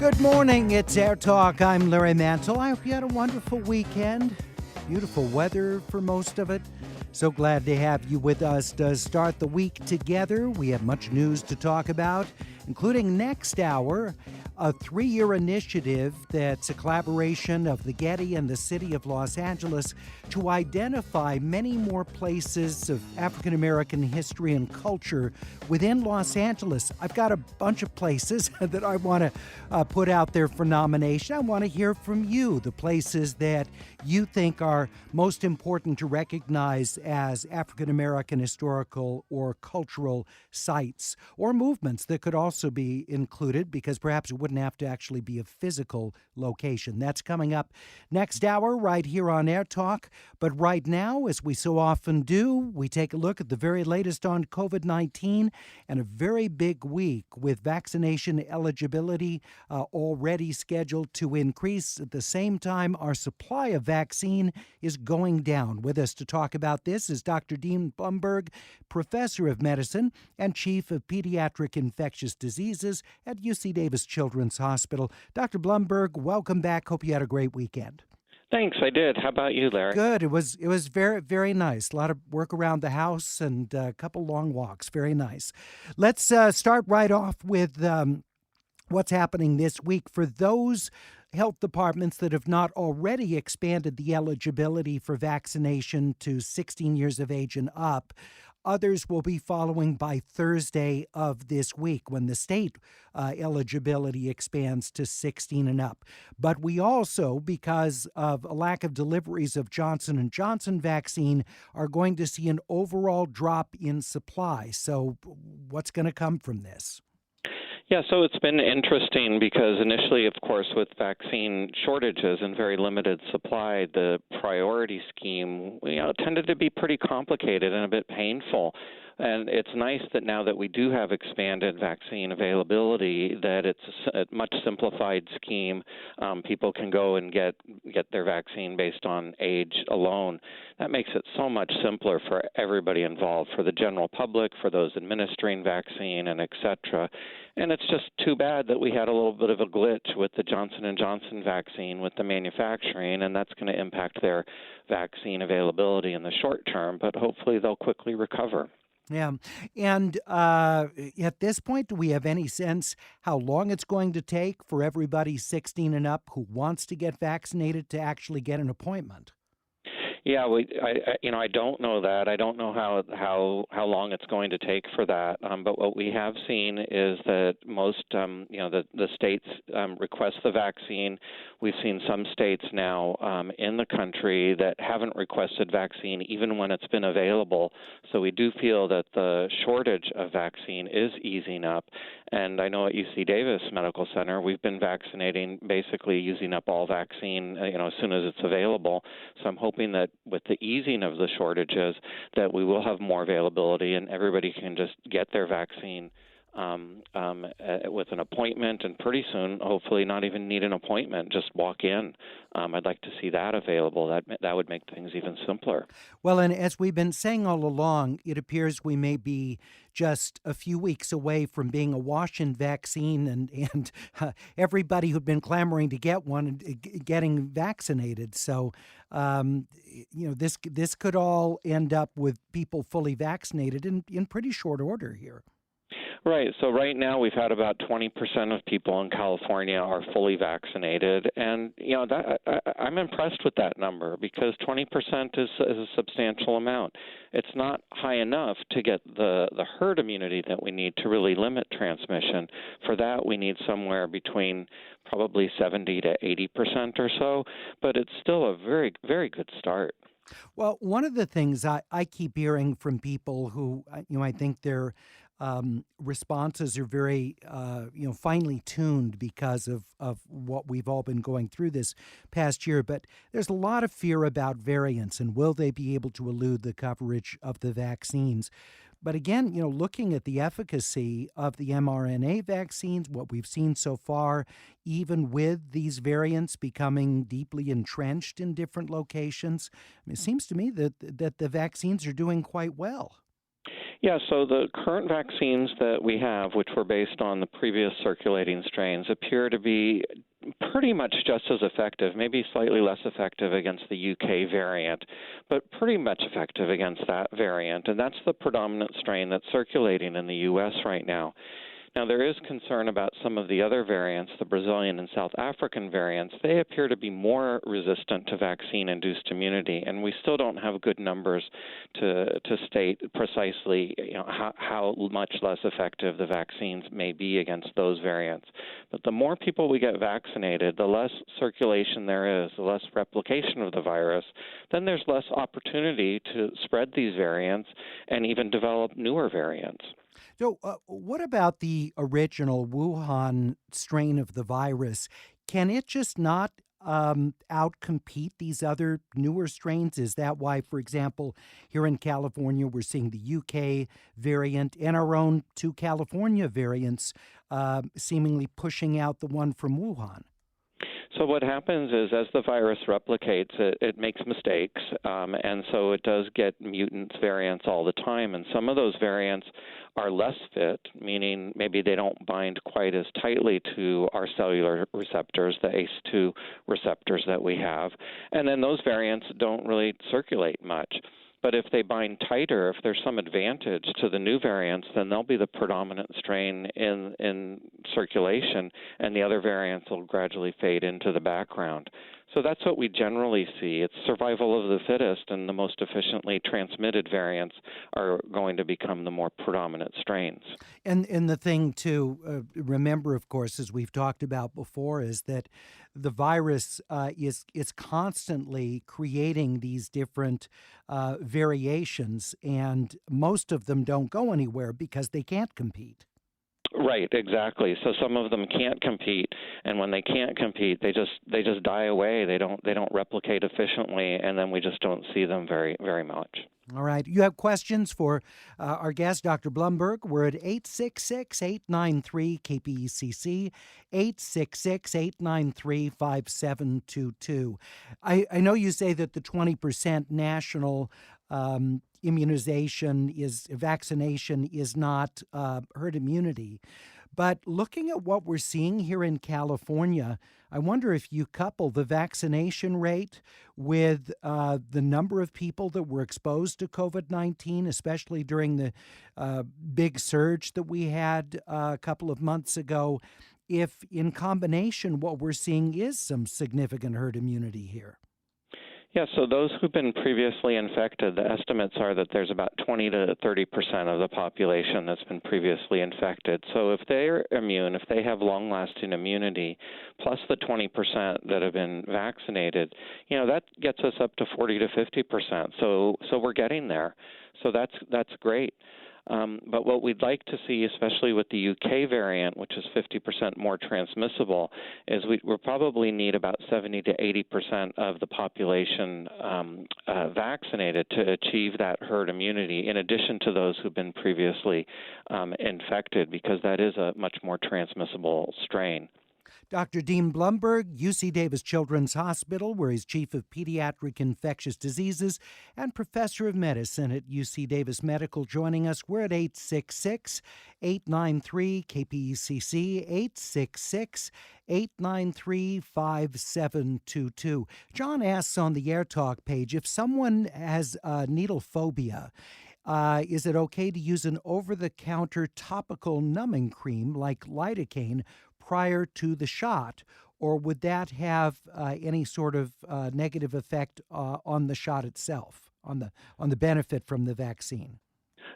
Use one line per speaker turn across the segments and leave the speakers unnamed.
Good morning, it's Air Talk. I'm Larry Mantle. I hope you had a wonderful weekend. Beautiful weather for most of it. So glad to have you with us to start the week together. We have much news to talk about, including next hour, a 3-year initiative that's a collaboration of the Getty and the City of Los Angeles to identify many more places of African American history and culture within Los Angeles. I've got a bunch of places that I want to put out there for nomination. I want to hear from you, the places that you think are most important to recognize as African American historical or cultural sites, or movements that could also be included, because perhaps it wouldn't have to actually be a physical location. That's coming up next hour right here on Air Talk. But right now, as we so often do, we take a look at the very latest on COVID-19 and a very big week with vaccination eligibility already scheduled to increase. At the same time, our supply of vaccine is going down. With us to talk about this is Dr. Dean Blumberg, Professor of Medicine and Chief of Pediatric Infectious Diseases at UC Davis Children's Hospital. Dr. Blumberg, welcome back. Hope you had a great weekend.
Thanks, I did. How about you, Larry?
Good. It was very, very nice. A lot of work around the house and a couple long walks. Very nice. Let's start right off with what's happening this week. For those health departments that have not already expanded the eligibility for vaccination to 16 years of age and up, others will be following by Thursday of this week when the state eligibility expands to 16 and up. But we also, because of a lack of deliveries of Johnson & Johnson vaccine, are going to see an overall drop in supply. So what's going to come from this?
Yeah, so it's been interesting because initially, of course, with vaccine shortages and very limited supply, the priority scheme, tended to be pretty complicated and a bit painful. And it's nice that now that we do have expanded vaccine availability, that it's a much simplified scheme. People can go and get their vaccine based on age alone. That makes it so much simpler for everybody involved, for the general public, for those administering vaccine, and et cetera. And it's just too bad that we had a little bit of a glitch with the Johnson & Johnson vaccine with the manufacturing, and that's going to impact their vaccine availability in the short term, but hopefully they'll quickly recover.
Yeah. And at this point, do we have any sense how long it's going to take for everybody 16 and up who wants to get vaccinated to actually get an appointment?
Yeah, I don't know that. I don't know how long it's going to take for that. But what we have seen is that most, the states request the vaccine. We've seen some states now in the country that haven't requested vaccine even when it's been available. So we do feel that the shortage of vaccine is easing up. And I know at UC Davis Medical Center, we've been vaccinating, basically using up all vaccine, as soon as it's available. So I'm hoping that with the easing of the shortages, that we will have more availability and everybody can just get their vaccine with an appointment, and pretty soon, hopefully, not even need an appointment, just walk in. I'd like to see that available. That would make things even simpler.
Well, and as we've been saying all along, it appears we may be just a few weeks away from being awash in vaccine and everybody who'd been clamoring to get one getting vaccinated. So, this could all end up with people fully vaccinated in pretty short order here.
Right. So right now we've had about 20% of people in California are fully vaccinated, and I'm impressed with that number because 20% is a substantial amount. It's not high enough to get the herd immunity that we need to really limit transmission. For that, we need somewhere between probably 70 to 80% or so, but it's still a very, very good start.
Well, one of the things I keep hearing from people who, I think they're responses are very, finely tuned because of what we've all been going through this past year. But there's a lot of fear about variants and will they be able to elude the coverage of the vaccines. But again, looking at the efficacy of the mRNA vaccines, what we've seen so far, even with these variants becoming deeply entrenched in different locations, it seems to me that the vaccines are doing quite well.
Yeah, so the current vaccines that we have, which were based on the previous circulating strains, appear to be pretty much just as effective, maybe slightly less effective against the UK variant, but pretty much effective against that variant. And that's the predominant strain that's circulating in the U.S. right now. Now, there is concern about some of the other variants, the Brazilian and South African variants. They appear to be more resistant to vaccine-induced immunity, and we still don't have good numbers to state precisely how much less effective the vaccines may be against those variants. But the more people we get vaccinated, the less circulation there is, the less replication of the virus, then there's less opportunity to spread these variants and even develop newer variants.
So, what about the original Wuhan strain of the virus? Can it just not outcompete these other newer strains? Is that why, for example, here in California, we're seeing the UK variant and our own two California variants seemingly pushing out the one from Wuhan?
So what happens is, as the virus replicates, it makes mistakes, and so it does get mutant variants all the time. And some of those variants are less fit, meaning maybe they don't bind quite as tightly to our cellular receptors, the ACE2 receptors that we have. And then those variants don't really circulate much. But if they bind tighter, if there's some advantage to the new variants, then they'll be the predominant strain in circulation, and the other variants will gradually fade into the background. So that's what we generally see. It's survival of the fittest, and the most efficiently transmitted variants are going to become the more predominant strains.
And the thing to remember, of course, as we've talked about before, is that the virus is constantly creating these different variations, and most of them don't go anywhere because they can't compete.
Right, exactly. So some of them can't compete, and when they can't compete, they just die away. They don't replicate efficiently, and then we just don't see them very much.
All right. You have questions for our guest, Dr. Blumberg. We're at 866-893-KPECC, 866-893-5722. I know you say that the 20% national vaccination is not herd immunity. But looking at what we're seeing here in California, I wonder if you couple the vaccination rate with the number of people that were exposed to COVID-19, especially during the big surge that we had a couple of months ago, if in combination what we're seeing is some significant herd immunity here.
Yeah, so those who've been previously infected, the estimates are that there's about 20 to 30% of the population that's been previously infected. So if they're immune, if they have long-lasting immunity, plus the 20% that have been vaccinated, that gets us up to 40 to 50%. So we're getting there. So that's great. But what we'd like to see, especially with the UK variant, which is 50% more transmissible, is we'll probably need about 70 to 80% of the population vaccinated to achieve that herd immunity, in addition to those who've been previously infected, because that is a much more transmissible strain.
Dr. Dean Blumberg, UC Davis Children's Hospital, where he's Chief of Pediatric Infectious Diseases and Professor of Medicine at UC Davis Medical, joining us. We're at 866-893-KPECC, 866-893-5722. John asks on the Air Talk page, if someone has needle phobia, is it okay to use an over-the-counter topical numbing cream like lidocaine prior to the shot, or would that have any sort of negative effect on the shot itself, on the benefit from the vaccine?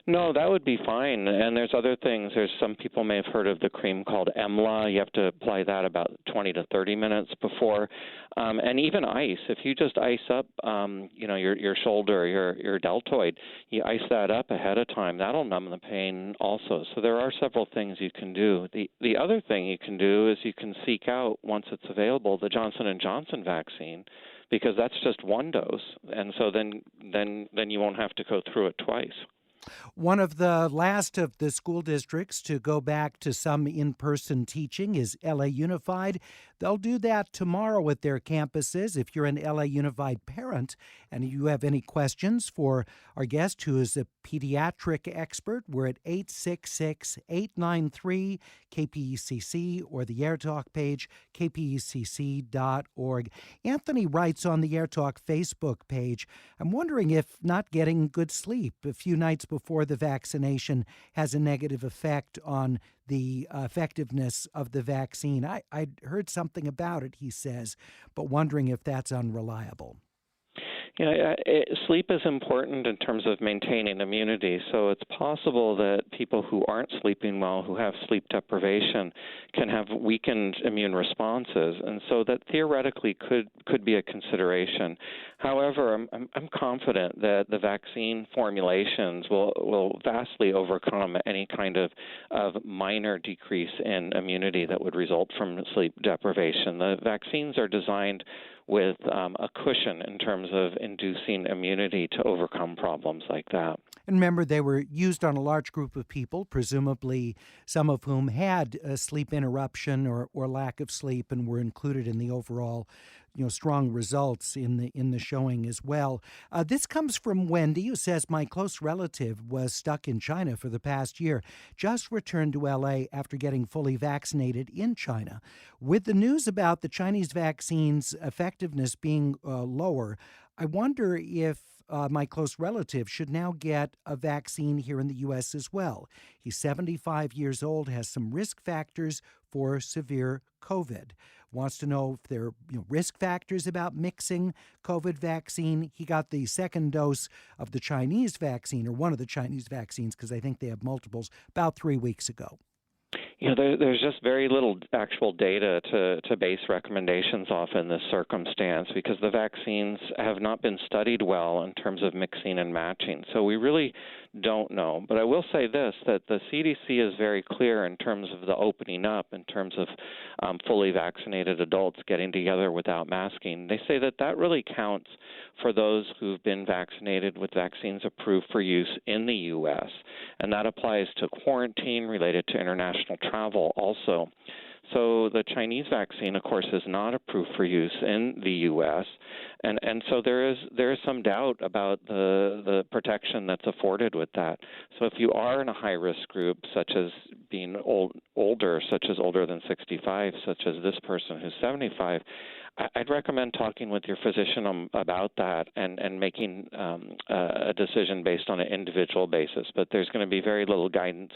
No, that would be fine. And there's other things. There's some people may have heard of the cream called EMLA. You have to apply that about 20 to 30 minutes before. And even ice. If you just ice up, your shoulder, your deltoid, you ice that up ahead of time. That'll numb the pain also. So there are several things you can do. The other thing you can do is you can seek out, once it's available, the Johnson & Johnson vaccine, because that's just one dose. And so then you won't have to go through it twice.
One of the last of the school districts to go back to some in-person teaching is LA Unified. They'll do that tomorrow at their campuses. If you're an LA Unified parent and you have any questions for our guest, who is a pediatric expert, we're at 866-893-KPECC or the AirTalk page, kpecc.org. Anthony writes on the AirTalk Facebook page, I'm wondering if not getting good sleep a few nights before the vaccination has a negative effect on the effectiveness of the vaccine. I heard something about it, he says, but wondering if that's unreliable.
Sleep is important in terms of maintaining immunity. So it's possible that people who aren't sleeping well, who have sleep deprivation, can have weakened immune responses, and so that theoretically could be a consideration. However, I'm confident that the vaccine formulations will vastly overcome any kind of minor decrease in immunity that would result from sleep deprivation. The vaccines are designed with a cushion in terms of inducing immunity to overcome problems like that.
And remember, they were used on a large group of people, presumably some of whom had a sleep interruption or lack of sleep, and were included in the overall strong results in the showing as well. This comes from Wendy, who says, my close relative was stuck in China for the past year, just returned to L.A. after getting fully vaccinated in China. With the news about the Chinese vaccine's effectiveness being lower, I wonder if my close relative should now get a vaccine here in the U.S. as well. He's 75 years old, has some risk factors for severe COVID. Wants to know if there are risk factors about mixing COVID vaccine. He got the second dose of the Chinese vaccine, or one of the Chinese vaccines, because I think they have multiples, about 3 weeks ago.
There's just very little actual data to base recommendations off in this circumstance, because the vaccines have not been studied well in terms of mixing and matching. So we really don't know. But I will say this, that the CDC is very clear in terms of the opening up, in terms of fully vaccinated adults getting together without masking. They say that really counts for those who've been vaccinated with vaccines approved for use in the U.S., and that applies to quarantine related to international travel also. So the Chinese vaccine, of course, is not approved for use in the U.S., and so there is some doubt about the protection that's afforded with that. So if you are in a high-risk group, such as being older, such as older than 65, such as this person who's 75, I'd recommend talking with your physician about that and making a decision based on an individual basis. But there's going to be very little guidance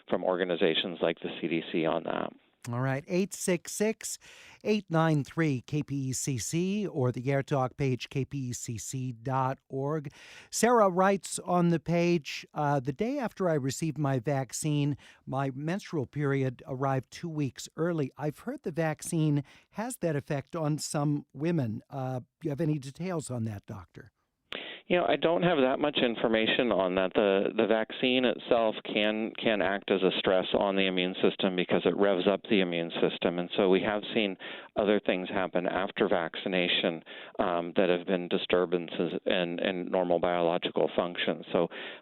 from organizations like the CDC on that.
All right, 866-893-KPECC or the AirTalk page, kpecc.org. Sarah writes on the page, the day after I received my vaccine, my menstrual period arrived 2 weeks early. I've heard the vaccine has that effect on some women. Do you have any details on that, doctor?
I don't have that much information on that. The vaccine itself can act as a stress on the immune system because it revs up the immune system. And so we have seen other things happen after vaccination that have been disturbances in normal biological function.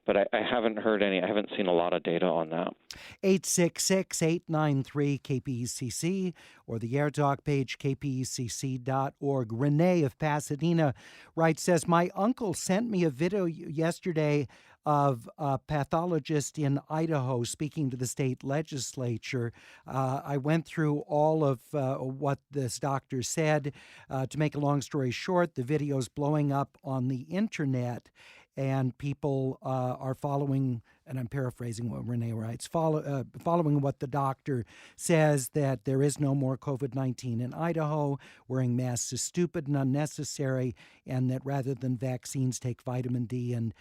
But I haven't heard any. I haven't seen a lot of data on that.
866-893-KPECC or the AirTalk page, kpecc.org. Renee of Pasadena writes, says, my uncle sent me a video yesterday of a pathologist in Idaho speaking to the state legislature. I went through all of what this doctor said. To make a long story short, the video's blowing up on the internet, and people are following, and I'm paraphrasing what Renee writes, following what the doctor says, that there is no more COVID-19 in Idaho, wearing masks is stupid and unnecessary, and that rather than vaccines, take vitamin D and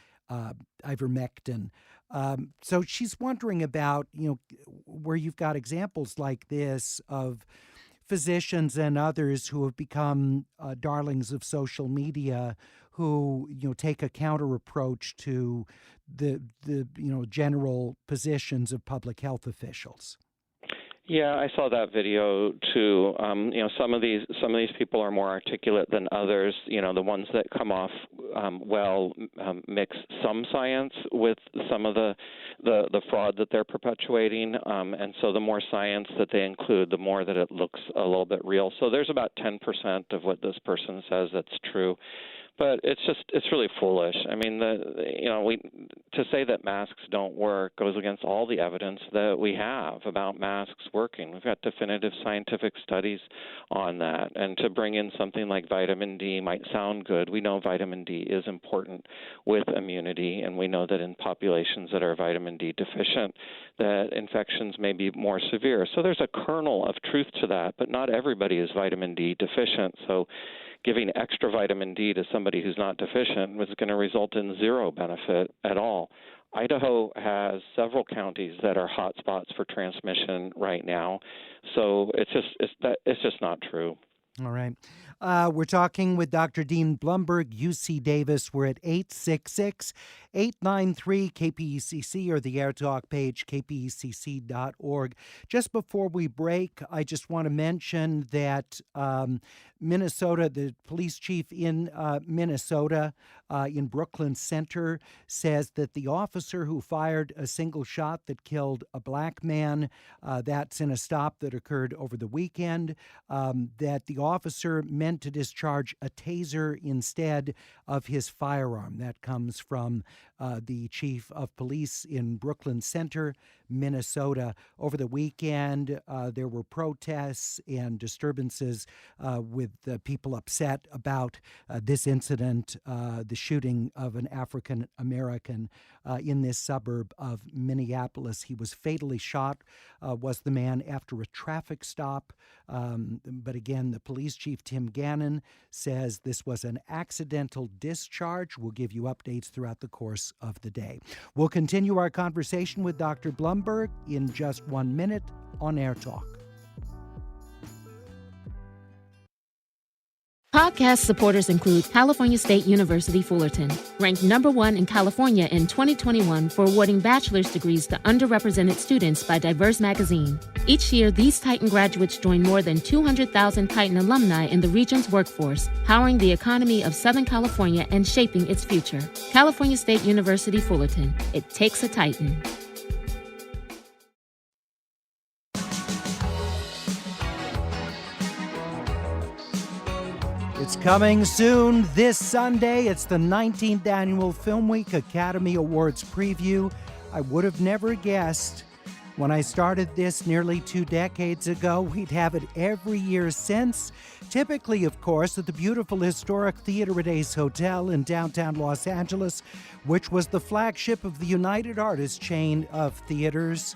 ivermectin. So she's wondering about, where you've got examples like this of physicians and others who have become darlings of social media, who take a counter approach to the general positions of public health officials.
Yeah, I saw that video too. Some of these people are more articulate than others. The ones that come off mix some science with some of the fraud that they're perpetuating, and so the more science that they include, the more that it looks a little bit real. So there's about 10% of what this person says that's true. But it's really foolish. I mean, to say that masks don't work goes against all the evidence that we have about masks working. We've got definitive scientific studies on that. And to bring in something like vitamin D might sound good. We know vitamin D is important with immunity, and we know that in populations that are vitamin D deficient, that infections may be more severe. So there's a kernel of truth to that, but not everybody is vitamin D deficient. So giving extra vitamin D to somebody who's not deficient was going to result in zero benefit at all. Idaho has several counties that are hot spots for transmission right now, so it's just not true.
All right. We're talking with Dr. Dean Blumberg, UC Davis. We're at 866-893-KPECC or the AirTalk page, kpecc.org. Just before we break, I just want to mention that Minnesota, the police chief in Minnesota, in Brooklyn Center, says that the officer who fired a single shot that killed a black man, that's in a stop that occurred over the weekend, that the officer meant to discharge a taser instead of his firearm. That comes from the chief of police in Brooklyn Center, Minnesota. Over the weekend, there were protests and disturbances with people upset about this incident, the shooting of an African American in this suburb of Minneapolis. He was fatally shot, was the man, after a traffic stop. But again, the police chief, Tim Gannon, says this was an accidental discharge. We'll give you updates throughout the course of the day. We'll continue our conversation with Dr. Blumberg in just 1 minute on Air Talk.
Podcast supporters include California State University Fullerton, ranked #1 in California in 2021 for awarding bachelor's degrees to underrepresented students by Diverse Magazine. Each year, these Titan graduates join more than 200,000 Titan alumni in the region's workforce, powering the economy of Southern California and shaping its future. California State University Fullerton. It takes a Titan.
It's coming soon this Sunday. It's the 19th Annual Film Week Academy Awards preview. I would have never guessed when I started this nearly 2 decades ago we'd have it every year since. Typically, of course, at the beautiful historic Theater at Ace Hotel in downtown Los Angeles, which was the flagship of the United Artists chain of theaters.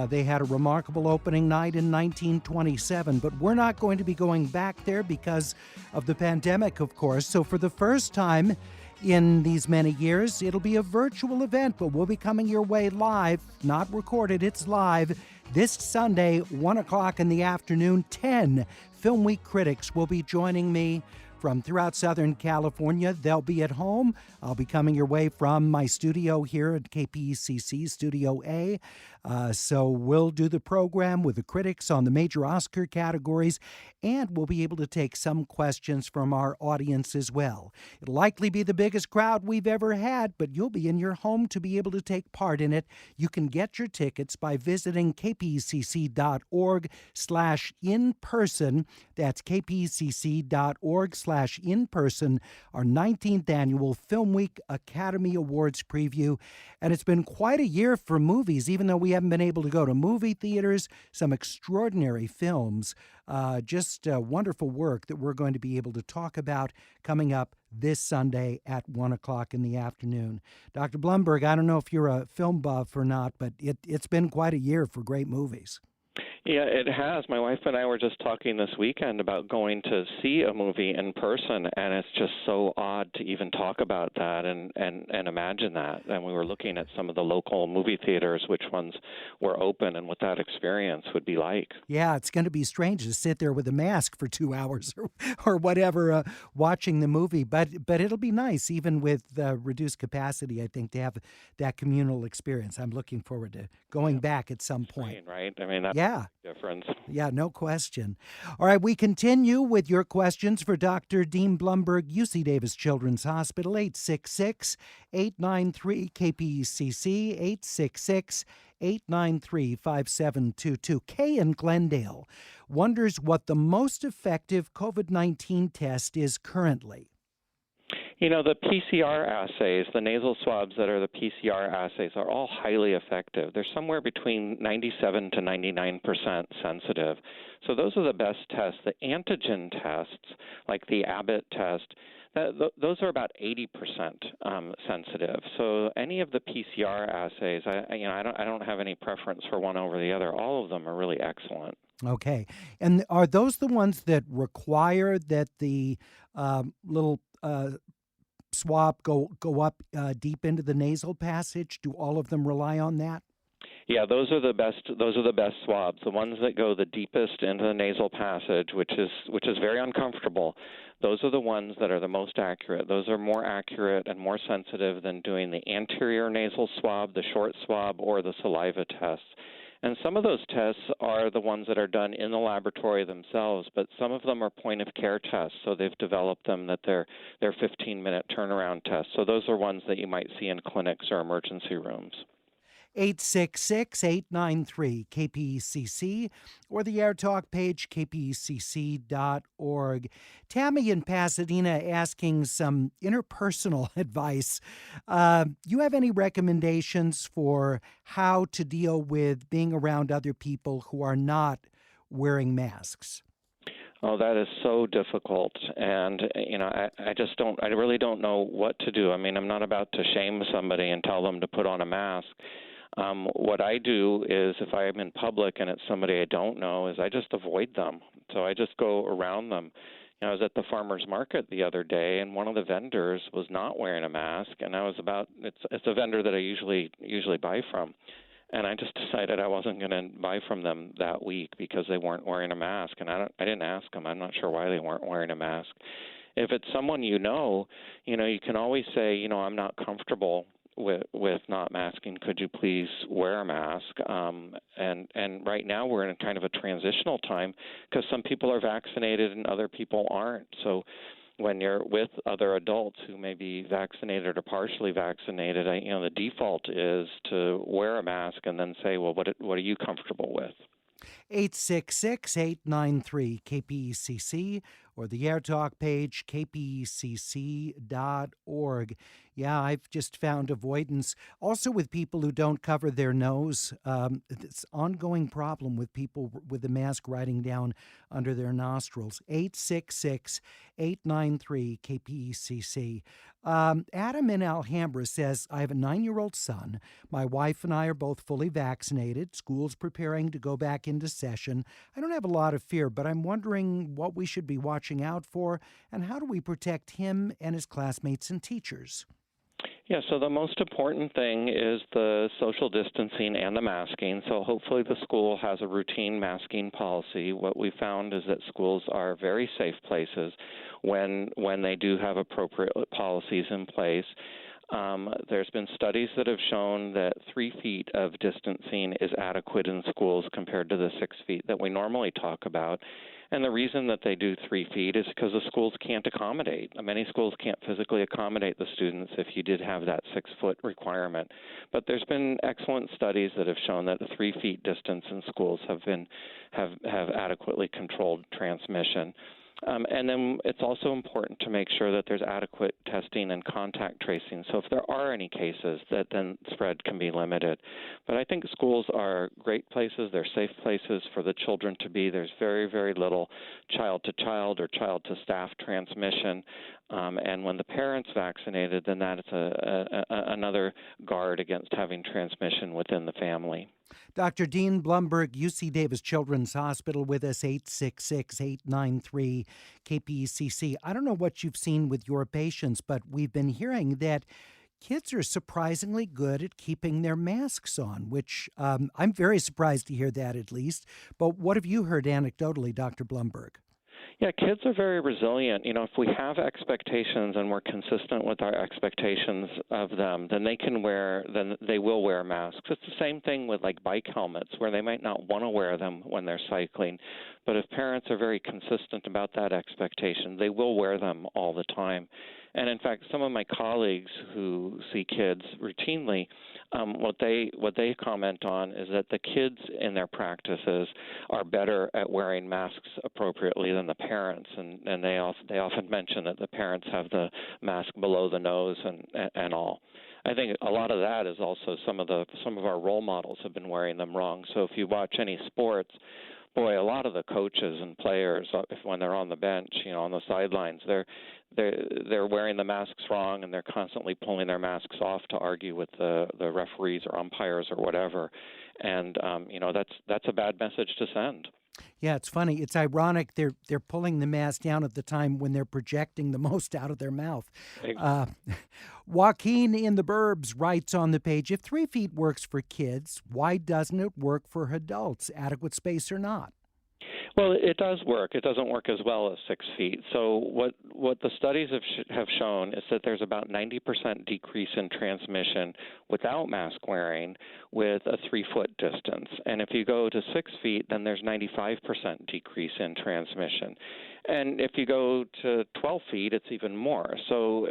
They had a remarkable opening night in 1927, but we're not going to be going back there because of the pandemic, of course. So for the first time in these many years, it'll be a virtual event, but we'll be coming your way live, not recorded, it's live, this Sunday, 1 o'clock in the afternoon. 10 Film Week critics will be joining me from throughout Southern California. They'll be at home. I'll be coming your way from my studio here at KPECC, Studio A. So we'll do the program with the critics on the major Oscar categories, and we'll be able to take some questions from our audience as well. It'll likely be the biggest crowd we've ever had, but you'll be in your home to be able to take part in it. You can get your tickets by visiting kpecc.org/in-person. That's kpecc.org/in-person, our 19th Annual Film Week Academy Awards preview. And it's been quite a year for movies, even though we haven't been able to go to movie theaters. Some extraordinary films, just wonderful work that we're going to be able to talk about coming up this Sunday at 1 o'clock in the afternoon. Dr. Blumberg, I don't know if you're a film buff or not, but it's been quite a year for great movies.
Yeah, it has. My wife and I were just talking this weekend about going to see a movie in person, and it's just so odd to even talk about that and imagine that. And we were looking at some of the local movie theaters, which ones were open, and what that experience would be like.
Yeah, it's going to be strange to sit there with a mask for 2 hours or whatever, watching the movie. But it'll be nice, even with reduced capacity, I think, to have that communal experience. I'm looking forward to going back at some point.
Right? I mean,
Yeah.
difference.
Yeah, no question. All right, we continue with your questions for Dr. Dean Blumberg, UC Davis Children's Hospital, 866-893-KPCC, 866-893-5722. Kay in Glendale wonders what the most effective COVID-19 test is currently.
The PCR assays, the nasal swabs that are the PCR assays, are all highly effective. They're somewhere between 97 to 99% sensitive. So those are the best tests. The antigen tests, like the Abbott test, those are about 80% sensitive. So any of the PCR assays, I don't have any preference for one over the other. All of them are really excellent.
Okay. And are those the ones that require that the little swab go up deep into the nasal passage? Do all of them rely on that?
Yeah, those are the best. Those are the best swabs. The ones that go the deepest into the nasal passage, which is very uncomfortable. Those are the ones that are the most accurate. Those are more accurate and more sensitive than doing the anterior nasal swab, the short swab, or the saliva tests. And some of those tests are the ones that are done in the laboratory themselves, but some of them are point-of-care tests, so they've developed them that they're 15-minute turnaround tests. So those are ones that you might see in clinics or emergency rooms.
866-893-KPCC or the AirTalk page, kpcc.org. Tammy in Pasadena asking some interpersonal advice. You have any recommendations for how to deal with being around other people who are not wearing masks?
Oh, that is so difficult, and I really don't know what to do. I mean, I'm not about to shame somebody and tell them to put on a mask. What I do is, if I'm in public and it's somebody I don't know, is I just avoid them. So I just go around them. I was at the farmer's market the other day, and one of the vendors was not wearing a mask, and it's a vendor that I usually buy from. And I just decided I wasn't going to buy from them that week because they weren't wearing a mask. And I didn't ask them. I'm not sure why they weren't wearing a mask. If it's someone you can always say, I'm not comfortable with not masking. Could you please wear a mask? And right now we're in kind of a transitional time because some people are vaccinated and other people aren't. So when you're with other adults who may be vaccinated or partially vaccinated, the default is to wear a mask and then say, well, what are you comfortable with?
866-893-KPCC or the AirTalk page, kpcc.org. Yeah, I've just found avoidance. Also with people who don't cover their nose. It's an ongoing problem with people with the mask riding down under their nostrils. 866-893-KPCC. Adam in Alhambra says, I have a 9-year-old son. My wife and I are both fully vaccinated. School's preparing to go back into session. I don't have a lot of fear, but I'm wondering what we should be watching out for and how do we protect him and his classmates and teachers?
Yeah, so the most important thing is the social distancing and the masking. So hopefully the school has a routine masking policy. What we found is that schools are very safe places when they do have appropriate policies in place. There's been studies that have shown that 3 feet of distancing is adequate in schools compared to the 6 feet that we normally talk about. And the reason that they do 3 feet is because the schools can't accommodate. Many schools can't physically accommodate the students if you did have that 6-foot requirement. But there's been excellent studies that have shown that the 3 feet distance in schools have adequately controlled transmission. And then it's also important to make sure that there's adequate testing and contact tracing. So if there are any cases, that then spread can be limited. But I think schools are great places. They're safe places for the children to be. There's very, very little child-to-child or child-to-staff transmission. And when the parent's vaccinated, then that's another guard against having transmission within the family.
Dr. Dean Blumberg, UC Davis Children's Hospital with us, 866-893-KPCC. I don't know what you've seen with your patients, but we've been hearing that kids are surprisingly good at keeping their masks on, which I'm very surprised to hear that at least. But what have you heard anecdotally, Dr. Blumberg?
Yeah, kids are very resilient. If we have expectations and we're consistent with our expectations of them, then they will wear masks. It's the same thing with like bike helmets, where they might not want to wear them when they're cycling. But if parents are very consistent about that expectation, they will wear them all the time. And in fact, some of my colleagues who see kids routinely, what they comment on is that the kids in their practices are better at wearing masks appropriately than the parents, and they often mention that the parents have the mask below the nose and all. I think a lot of that is also some of our role models have been wearing them wrong. So if you watch any sports, boy, a lot of the coaches and players, when they're on the bench, on the sidelines, they're wearing the masks wrong, and they're constantly pulling their masks off to argue with the referees or umpires or whatever. And that's a bad message to send.
Yeah, it's funny. It's ironic they're pulling the mask down at the time when they're projecting the most out of their mouth. Joaquin in the Burbs writes on the page, if 3 feet works for kids, why doesn't it work for adults, adequate space or not?
Well, it does work. It doesn't work as well as 6 feet. So what the studies have shown is that there's about 90% decrease in transmission without mask wearing with a 3-foot distance. And if you go to 6 feet, then there's 95% decrease in transmission. And if you go to 12 feet, it's even more. So,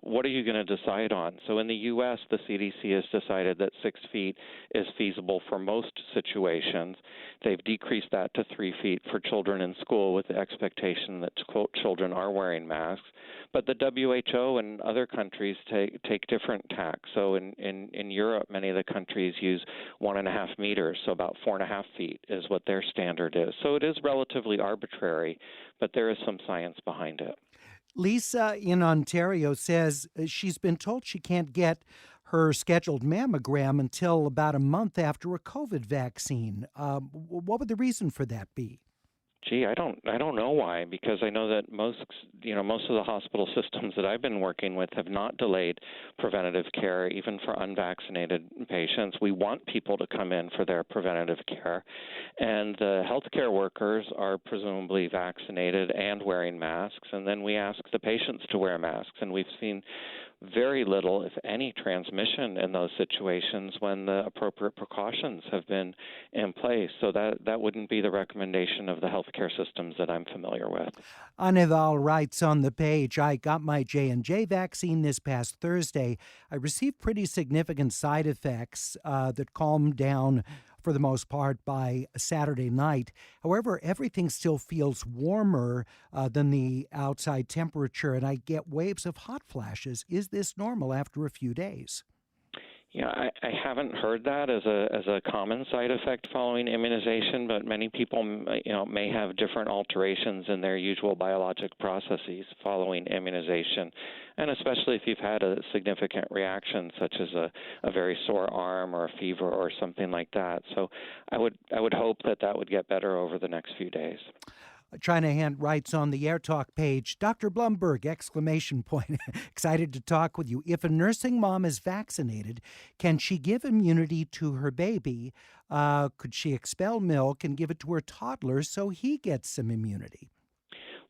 what are you going to decide on? So in the U.S., the CDC has decided that 6 feet is feasible for most situations. They've decreased that to 3 feet for children in school with the expectation that, quote, children are wearing masks. But the WHO and other countries take different tacks. So in Europe, many of the countries use 1.5 meters, so about 4.5 feet is what their standard is. So it is relatively arbitrary, but there is some science behind it.
Lisa in Ontario says she's been told she can't get her scheduled mammogram until about a month after a COVID vaccine. What would the reason for that be?
Gee, I don't know why, because I know that most of the hospital systems that I've been working with have not delayed preventative care, even for unvaccinated patients. We want people to come in for their preventative care, and the healthcare workers are presumably vaccinated and wearing masks, and then we ask the patients to wear masks, and we've seen very little, if any, transmission in those situations when the appropriate precautions have been in place. So that wouldn't be the recommendation of the healthcare systems that I'm familiar with.
Anival writes on the page, I got my J&J vaccine this past Thursday. I received pretty significant side effects that calmed down for the most part by Saturday night. However, everything still feels warmer than the outside temperature, and I get waves of hot flashes. Is this normal after a few days?
Yeah, I haven't heard that as a common side effect following immunization, but many people may have different alterations in their usual biologic processes following immunization, and especially if you've had a significant reaction such as a very sore arm or a fever or something like that. So I would hope that would get better over the next few days.
China Hand writes on the Air Talk page, Dr. Blumberg, ! Excited to talk with you. If a nursing mom is vaccinated, can she give immunity to her baby? Could she expel milk and give it to her toddler so he gets some immunity?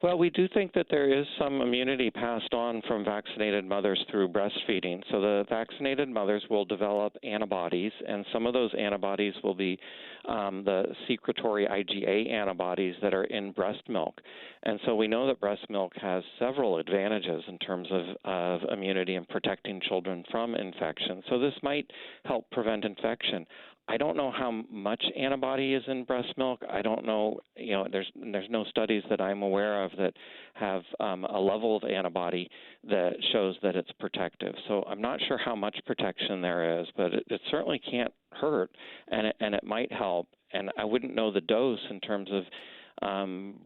Well, we do think that there is some immunity passed on from vaccinated mothers through breastfeeding. So the vaccinated mothers will develop antibodies, and some of those antibodies will be the secretory IgA antibodies that are in breast milk. And so we know that breast milk has several advantages in terms of immunity and protecting children from infection. So this might help prevent infection. I don't know how much antibody is in breast milk. I don't know, there's no studies that I'm aware of that have a level of antibody that shows that it's protective. So I'm not sure how much protection there is, but it certainly can't hurt, and it might help. And I wouldn't know the dose in terms of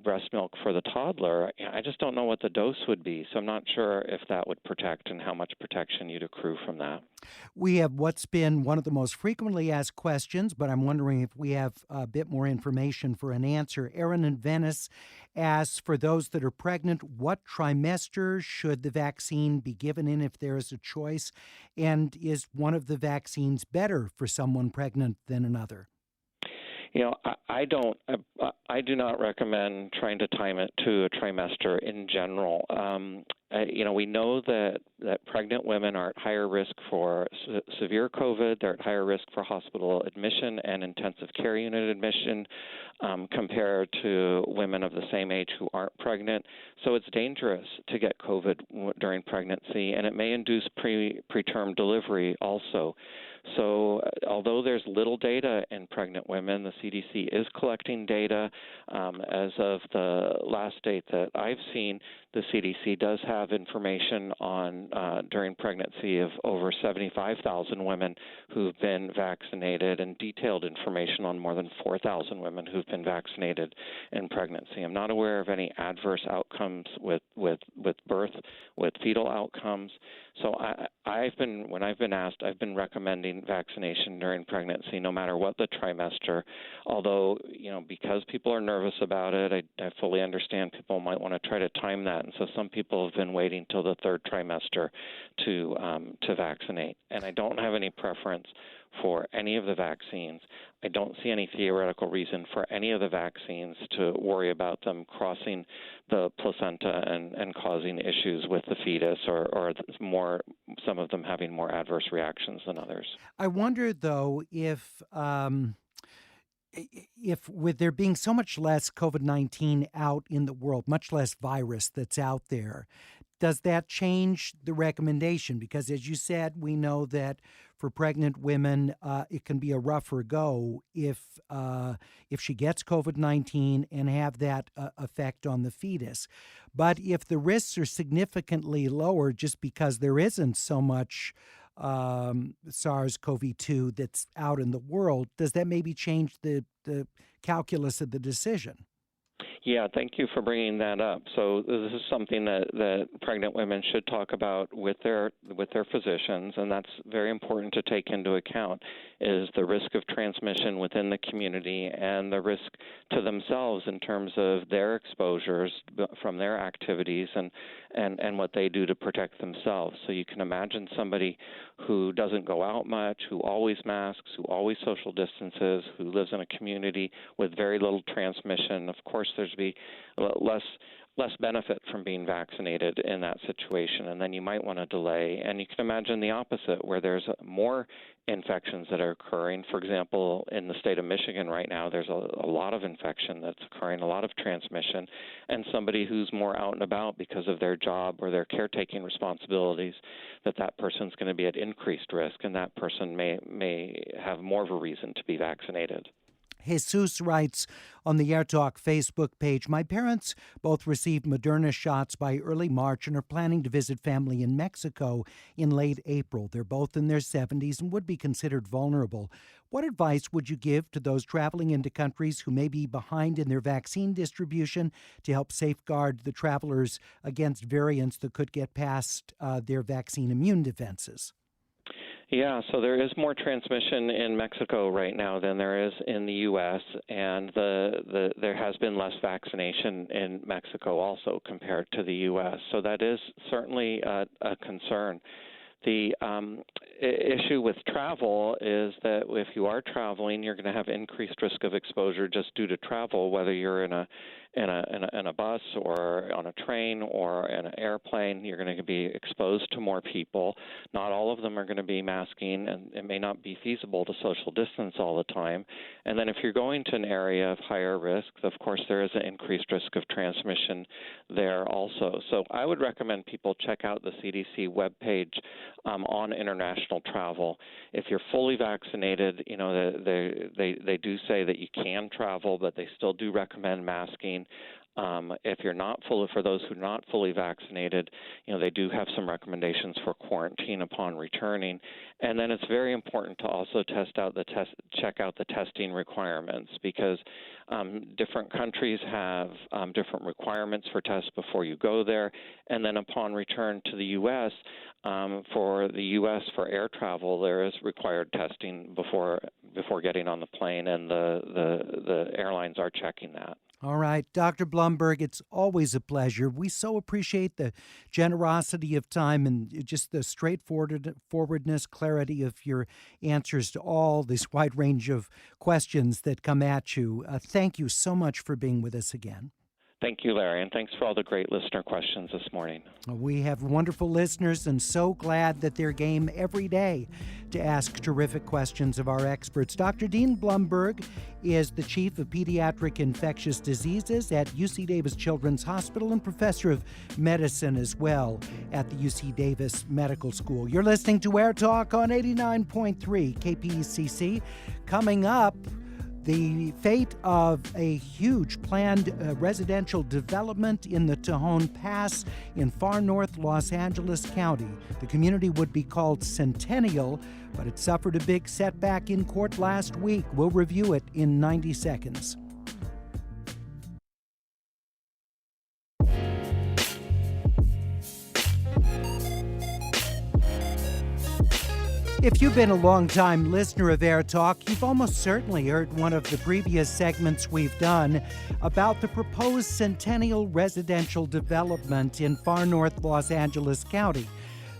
breast milk for the toddler. I just don't know what the dose would be, so I'm not sure if that would protect and how much protection you'd accrue from that.
We have what's been one of the most frequently asked questions, but I'm wondering if we have a bit more information for an answer. Aaron in Venice asks, for those that are pregnant, what trimester should the vaccine be given in if there is a choice? And is one of the vaccines better for someone pregnant than another?
I do not recommend trying to time it to a trimester in general. We know that pregnant women are at higher risk for severe COVID. They're at higher risk for hospital admission and intensive care unit admission compared to women of the same age who aren't pregnant. So it's dangerous to get COVID during pregnancy, and it may induce preterm delivery also. So although there's little data in pregnant women, the CDC is collecting data. As of the last date that I've seen, the CDC does have information on during pregnancy of over 75,000 women who've been vaccinated and detailed information on more than 4,000 women who've been vaccinated in pregnancy. I'm not aware of any adverse outcomes with birth, with fetal outcomes. So when I've been asked, I've been recommending vaccination during pregnancy, no matter what the trimester. Although, because people are nervous about it, I fully understand people might want to try to time that, and so some people have been waiting till the third trimester to vaccinate. And I don't have any preference for any of the vaccines. I don't see any theoretical reason for any of the vaccines to worry about them crossing the placenta and causing issues with the fetus or some of them having more adverse reactions than others.
I wonder, though, if with there being so much less COVID-19 out in the world, much less virus that's out there, does that change the recommendation? Because as you said, we know that for pregnant women, it can be a rougher go if she gets COVID-19 and have that effect on the fetus. But if the risks are significantly lower just because there isn't so much SARS-CoV-2 that's out in the world, does that maybe change the calculus of the decision?
Yeah, thank you for bringing that up. So this is something that pregnant women should talk about with their physicians, and that's very important to take into account, is the risk of transmission within the community and the risk to themselves in terms of their exposures from their activities and what they do to protect themselves. So you can imagine somebody who doesn't go out much, who always masks, who always social distances, who lives in a community with very little transmission. Of course, there's be less benefit from being vaccinated in that situation, and then you might want to delay. And you can imagine the opposite, where there's more infections that are occurring. For example, in the state of Michigan right now, there's a lot of infection that's occurring, a lot of transmission, and somebody who's more out and about because of their job or their caretaking responsibilities, that person's going to be at increased risk, and that person may have more of a reason to be vaccinated.
Jesus writes on the Air Talk Facebook page, my parents both received Moderna shots by early March and are planning to visit family in Mexico in late April. They're both in their 70s and would be considered vulnerable. What advice would you give to those traveling into countries who may be behind in their vaccine distribution to help safeguard the travelers against variants that could get past their vaccine immune defenses?
Yeah, so there is more transmission in Mexico right now than there is in the U.S., and there has been less vaccination in Mexico also compared to the U.S., so that is certainly a concern. The issue with travel is that if you are traveling, you're going to have increased risk of exposure just due to travel, whether you're in a bus or on a train or in an airplane. You're going to be exposed to more people. Not all of them are going to be masking, and it may not be feasible to social distance all the time. And then if you're going to an area of higher risk, of course, there is an increased risk of transmission there also. So I would recommend people check out the CDC webpage on international travel. If you're fully vaccinated, they do say that you can travel, but they still do recommend masking. If you're not for those who are not fully vaccinated, they do have some recommendations for quarantine upon returning. And then it's very important to also check out the testing requirements, because different countries have different requirements for tests before you go there. And then upon return to the U.S., for the U.S. for air travel, there is required testing before getting on the plane, and the airlines are checking that.
All right, Dr. Blumberg, it's always a pleasure. We so appreciate the generosity of time and just the straightforwardness, clarity of your answers to all this wide range of questions that come at you. Thank you so much for being with us again.
Thank you, Larry, and thanks for all the great listener questions this morning.
We have wonderful listeners and so glad that they're game every day to ask terrific questions of our experts. Dr. Dean Blumberg is the Chief of Pediatric Infectious Diseases at UC Davis Children's Hospital and Professor of Medicine as well at the UC Davis Medical School. You're listening to Air Talk on 89.3 KPECC. Coming up, the fate of a huge planned residential development in the Tejon Pass in far north Los Angeles County. The community would be called Centennial, but it suffered a big setback in court last week. We'll review it in 90 seconds. If you've been a long-time listener of Air Talk, you've almost certainly heard one of the previous segments we've done about the proposed Centennial residential development in far north Los Angeles County.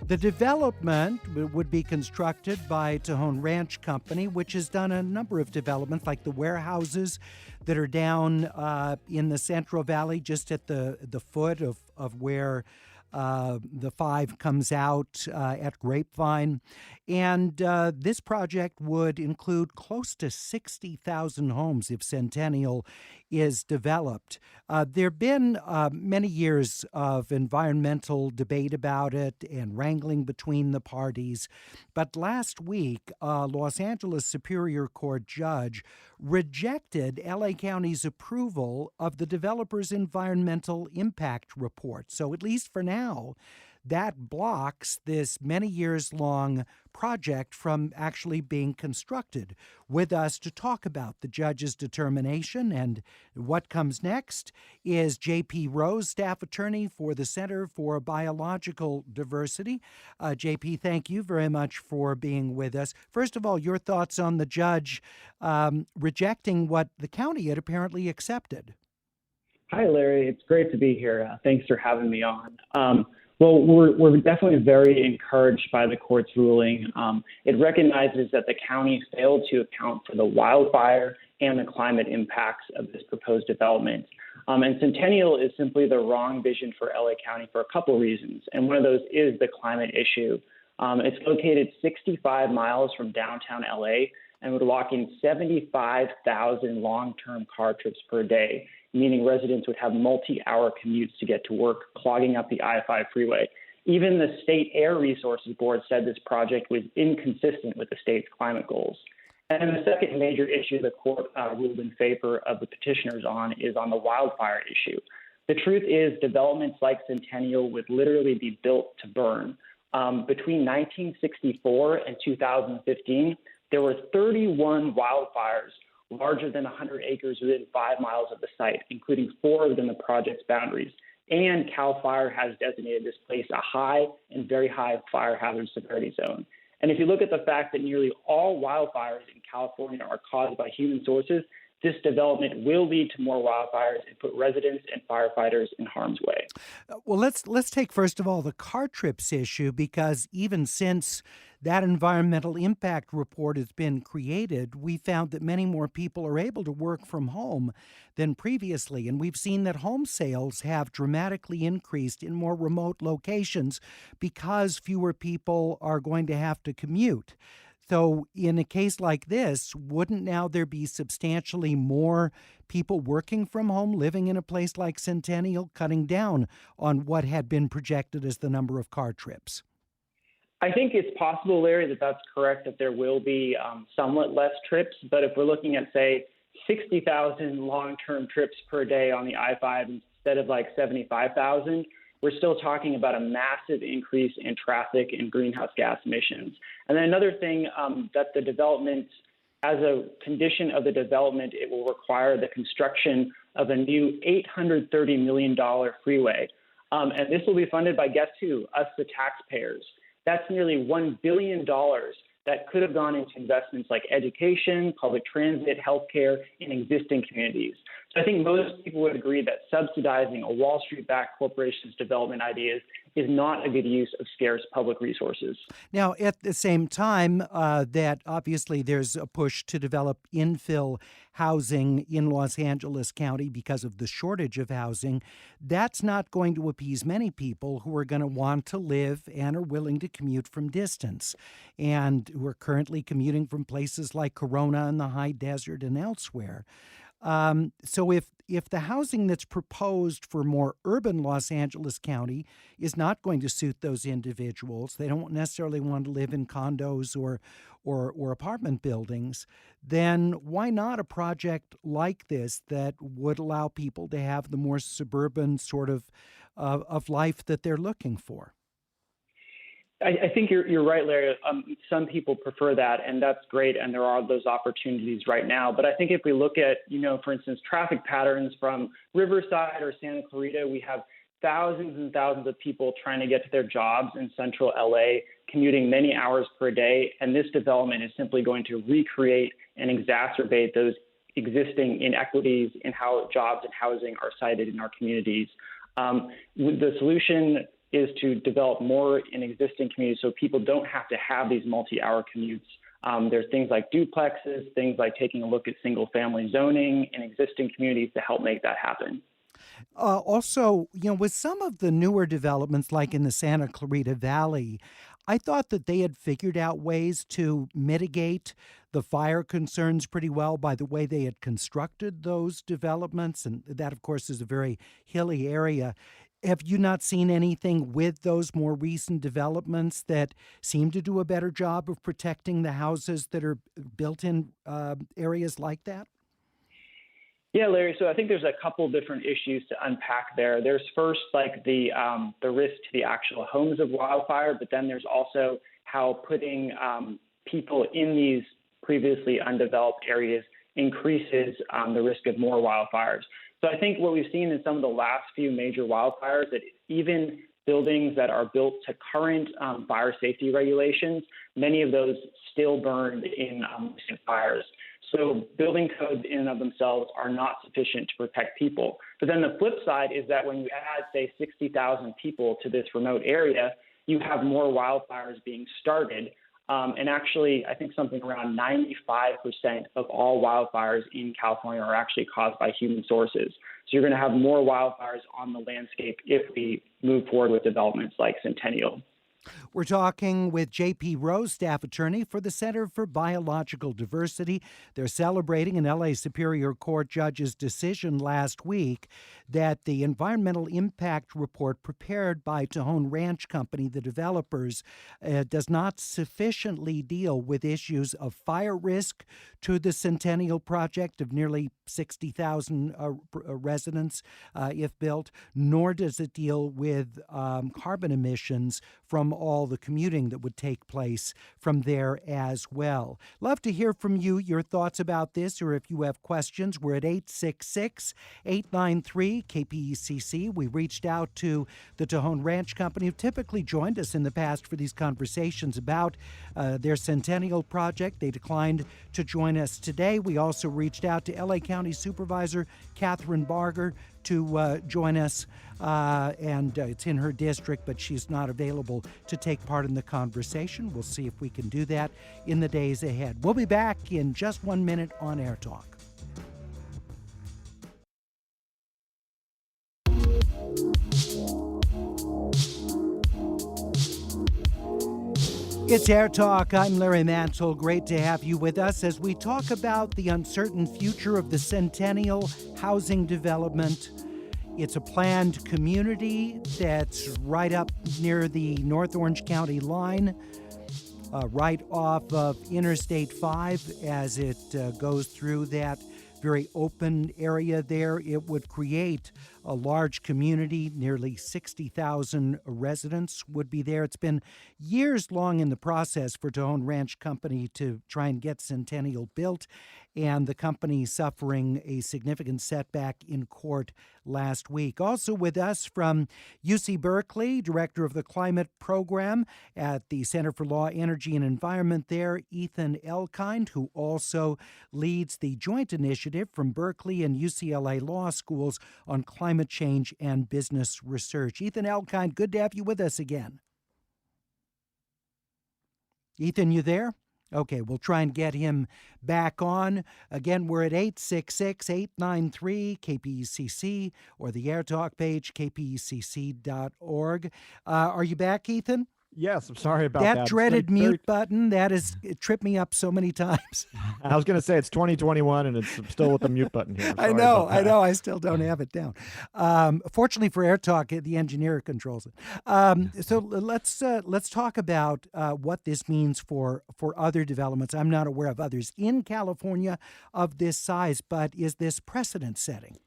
The development would be constructed by Tejon Ranch Company, which has done a number of developments, like the warehouses that are down in the Central Valley, just at the foot of where the 5 comes out at Grapevine. And this project would include close to 60,000 homes if Centennial is developed. There have been many years of environmental debate about it and wrangling between the parties. But last week, a Los Angeles Superior Court judge rejected LA County's approval of the developer's environmental impact report. So at least for now, that blocks this many years long project from actually being constructed. With us to talk about the judge's determination and what comes next is J.P. Rose, staff attorney for the Center for Biological Diversity. J.P., thank you very much for being with us. First of all, your thoughts on the judge rejecting what the county had apparently accepted.
Hi, Larry. It's great to be here. Thanks for having me on. Well, we're definitely very encouraged by the court's ruling. It recognizes that the county failed to account for the wildfire and the climate impacts of this proposed development. And Centennial is simply the wrong vision for LA County for a couple reasons. And one of those is the climate issue. It's located 65 miles from downtown LA and would lock in 75,000 long-term car trips per day, meaning residents would have multi-hour commutes to get to work, clogging up the I-5 freeway. Even the State Air Resources Board said this project was inconsistent with the state's climate goals. And then the second major issue the court ruled in favor of the petitioners on is on the wildfire issue. The truth is developments like Centennial would literally be built to burn. Between 1964 and 2015, there were 31 wildfires larger than 100 acres within 5 miles of the site, including 4 within the project's boundaries. And CAL FIRE has designated this place a high and very high fire hazard severity zone. And if you look at the fact that nearly all wildfires in California are caused by human sources, this development will lead to more wildfires and put residents and firefighters in harm's way.
Well, let's take first of all the car trips issue, because even since that environmental impact report has been created, we found that many more people are able to work from home than previously. And we've seen that home sales have dramatically increased in more remote locations because fewer people are going to have to commute. So in a case like this, wouldn't now there be substantially more people working from home, living in a place like Centennial, cutting down on what had been projected as the number of car trips?
I think it's possible, Larry, that that's correct, that there will be somewhat less trips. But if we're looking at, say, 60,000 long-term trips per day on the I-5 instead of like 75,000, we're still talking about a massive increase in traffic and greenhouse gas emissions. And then another thing that the development, as a condition of the development, it will require the construction of a new $830 million freeway. And this will be funded by, guess who? Us, the taxpayers. That's nearly $1 billion that could have gone into investments like education, public transit, healthcare in existing communities. So I think most people would agree that subsidizing a Wall Street-backed corporation's development ideas is not a good use of scarce public resources.
Now, at the same time, that obviously there's a push to develop infill housing in Los Angeles County because of the shortage of housing. That's not going to appease many people who are going to want to live and are willing to commute from distance, and who are currently commuting from places like Corona and the high desert and elsewhere. So if the housing that's proposed for more urban Los Angeles County is not going to suit those individuals, they don't necessarily want to live in condos or apartment buildings, then why not a project like this that would allow people to have the more suburban sort of life that they're looking for?
I think you're right, Larry. Some people prefer that, and that's great, and there are those opportunities right now. But I think if we look at, for instance, traffic patterns from Riverside or Santa Clarita, we have thousands and thousands of people trying to get to their jobs in central LA, commuting many hours per day, and this development is simply going to recreate and exacerbate those existing inequities in how jobs and housing are sited in our communities. The solution is to develop more in existing communities so people don't have to have these multi-hour commutes. There's things like duplexes, things like taking a look at single-family zoning in existing communities to help make that happen.
Also, with some of the newer developments, like in the Santa Clarita Valley, I thought that they had figured out ways to mitigate the fire concerns pretty well by the way they had constructed those developments. And that, of course, is a very hilly area. Have you not seen anything with those more recent developments that seem to do a better job of protecting the houses that are built in areas like that?
Yeah, Larry. So I think there's a couple different issues to unpack there. There's first like the risk to the actual homes of wildfire, but then there's also how putting people in these previously undeveloped areas increases the risk of more wildfires. So I think what we've seen in some of the last few major wildfires, that even buildings that are built to current fire safety regulations, many of those still burned in recent fires. So building codes in and of themselves are not sufficient to protect people. But then the flip side is that when you add, say, 60,000 people to this remote area, you have more wildfires being started. And actually, I think something around 95% of all wildfires in California are actually caused by human sources. So you're going to have more wildfires on the landscape if we move forward with developments like Centennial.
We're talking with J.P. Rose, staff attorney for the Center for Biological Diversity. They're celebrating an L.A. Superior Court judge's decision last week that the environmental impact report prepared by Tejon Ranch Company, the developers, does not sufficiently deal with issues of fire risk to the Centennial project of nearly 60,000 residents if built, nor does it deal with carbon emissions from all the commuting that would take place from there as well. Love to hear from you, your thoughts about this, or if you have questions. We're at 866-893-KPECC. We reached out to the Tejon Ranch Company, who typically joined us in the past for these conversations about their Centennial project. They declined to join us today. We also reached out to L.A. County Supervisor Catherine Barger to join us, and it's in her district, but she's not available to take part in the conversation. We'll see if we can do that in the days ahead. We'll be back in just 1 minute on Air Talk. It's Air Talk. I'm Larry Mantle. Great to have you with us as we talk about the uncertain future of the Centennial housing development. It's a planned community that's right up near the North Orange County line, right off of Interstate 5 as it goes through that very open area there. It would create a large community. Nearly 60,000 residents would be there. It's been years long in the process for Tejon Ranch Company to try and get Centennial built, and the company suffering a significant setback in court last week. Also with us from UC Berkeley, director of the climate program at the Center for Law, Energy, and Environment there, Ethan Elkind, who also leads the joint initiative from Berkeley and UCLA Law Schools on climate change and business research. Ethan Elkind, good to have you with us again. Ethan, you there? Okay, we'll try and get him back on. Again, we're at 866-893-KPECC or the AirTalk page, kpecc.org. Are you back, Ethan?
Yes, I'm sorry about
that.
That
Dreaded mute button, it tripped me up so many times.
I was going to say it's 2021 and it's still with the mute button here.
I know. I still don't have it down. Fortunately for AirTalk, the engineer controls it. So let's talk about what this means for other developments. I'm not aware of others in California of this size, but is this precedent setting?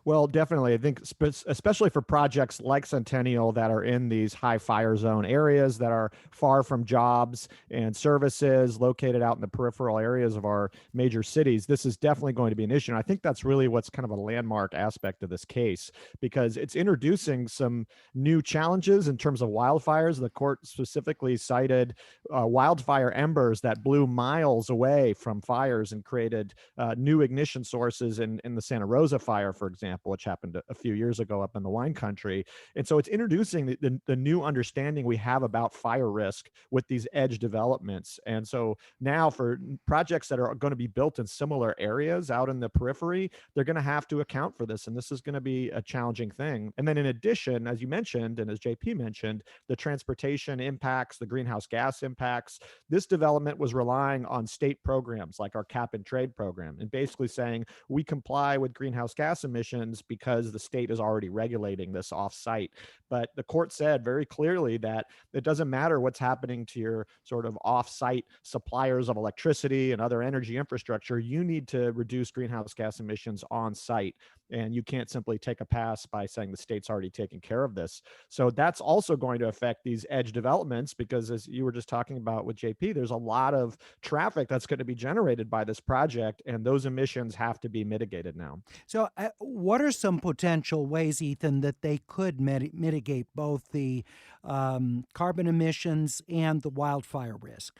Well, definitely. I think especially for projects like Centennial that are in these high fire zone areas that are far from jobs and services located out in the peripheral areas of our major cities, this is definitely going to be an issue. And I think that's really what's kind of a landmark aspect of this case, because it's introducing some new challenges in terms of wildfires. The court specifically cited wildfire embers that blew miles away from fires and created new ignition sources in the Santa Rosa fire, for example, which happened a few years ago up in the wine country. And so it's introducing the new understanding we have about fire risk with these edge developments. And so now for projects that are going to be built in similar areas out in the periphery, they're going to have to account for this. And this is going to be a challenging thing. And then in addition, as you mentioned, and as JP mentioned, the transportation impacts, the greenhouse gas impacts, this development was relying on state programs like our cap and trade program, and basically saying we comply with greenhouse gas emissions because the state is already regulating this off-site. But the court said very clearly that it doesn't matter what's happening to your sort of off-site suppliers of electricity and other energy infrastructure. You need to reduce greenhouse gas emissions on site. And you can't simply take a pass by saying the state's already taking care of this. So that's also going to affect these edge developments, because as you were just talking about with JP, there's a lot of traffic that's going to be generated by this project, and those emissions have to be mitigated now.
So what are some potential ways, Ethan, that they could mitigate both the carbon emissions and the wildfire risk?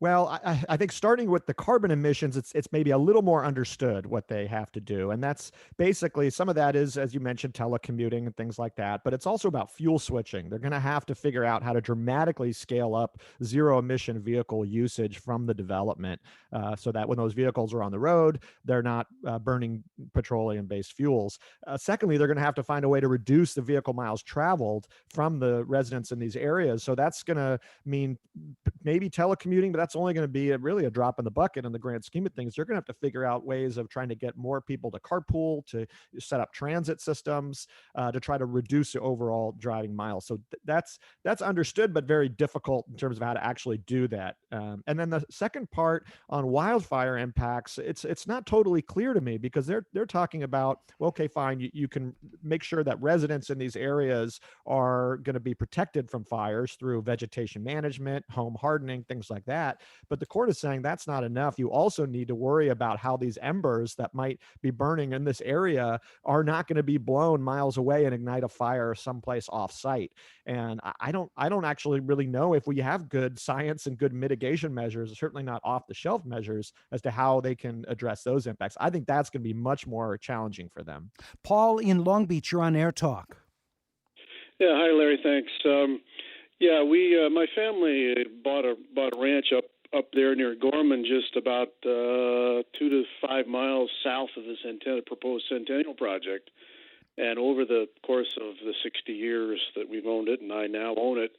Well, I think starting with the carbon emissions, it's maybe a little more understood what they have to do. And that's basically, some of that is, as you mentioned, telecommuting and things like that. But it's also about fuel switching. They're going to have to figure out how to dramatically scale up zero emission vehicle usage from the development so that when those vehicles are on the road, they're not burning petroleum-based fuels. Secondly, they're going to have to find a way to reduce the vehicle miles traveled from the residents in these areas. So that's going to mean maybe telecommuting, but that's only going to be really a drop in the bucket in the grand scheme of things. You're going to have to figure out ways of trying to get more people to carpool, to set up transit systems, to try to reduce the overall driving miles. So that's understood, but very difficult in terms of how to actually do that. And then the second part on wildfire impacts, it's not totally clear to me, because they're talking about, well, okay, fine, you can make sure that residents in these areas are going to be protected from fires through vegetation management, home hardening, things like that. But the court is saying that's not enough. You also need to worry about how these embers that might be burning in this area are not going to be blown miles away and ignite a fire someplace off site. And I don't actually really know if we have good science and good mitigation measures, certainly not off the shelf measures, as to how they can address those impacts. I think that's going to be much more challenging for them.
Paul in Long Beach, you're on Air Talk.
Yeah, hi Larry, thanks. My family bought a ranch up there near Gorman, just about 2 to 5 miles south of the proposed Centennial project. And over the course of the 60 years that we've owned it, and I now own it,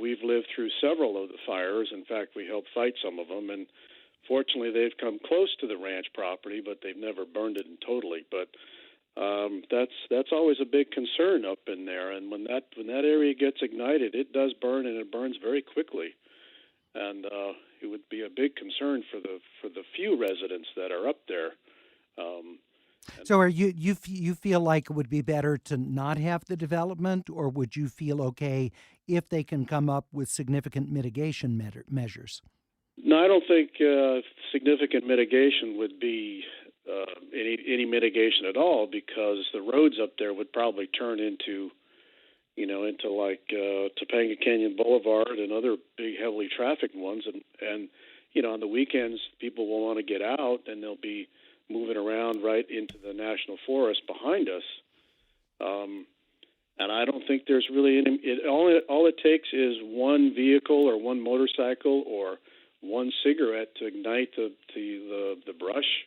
we've lived through several of the fires. In fact, we helped fight some of them, and fortunately they've come close to the ranch property, but they've never burned it totally. But that's always a big concern up in there. And when that area gets ignited, it does burn, and it burns very quickly. And it would be a big concern for the few residents that are up there.
So are you feel like it would be better to not have the development, or would you feel okay if they can come up with significant mitigation measures?
No, I don't think significant mitigation would be any mitigation at all, because the roads up there would probably turn into like Topanga Canyon Boulevard and other big, heavily trafficked ones, and on the weekends people will want to get out, and they'll be moving around right into the national forest behind us. And I don't think there's really any. All it takes is one vehicle or one motorcycle or one cigarette to ignite the brush,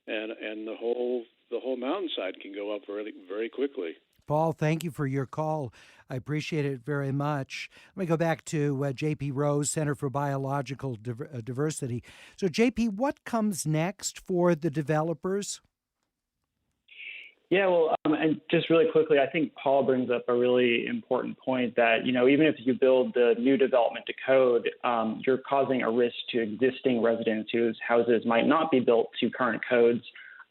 and the whole mountainside can go up very, very quickly.
Paul, thank you for your call. I appreciate it very much. Let me go back to J.P. Rose, Center for Biological Diversity. So, J.P., what comes next for the developers?
Yeah, well, and just really quickly, I think Paul brings up a really important point that, even if you build the new development to code, you're causing a risk to existing residents whose houses might not be built to current codes.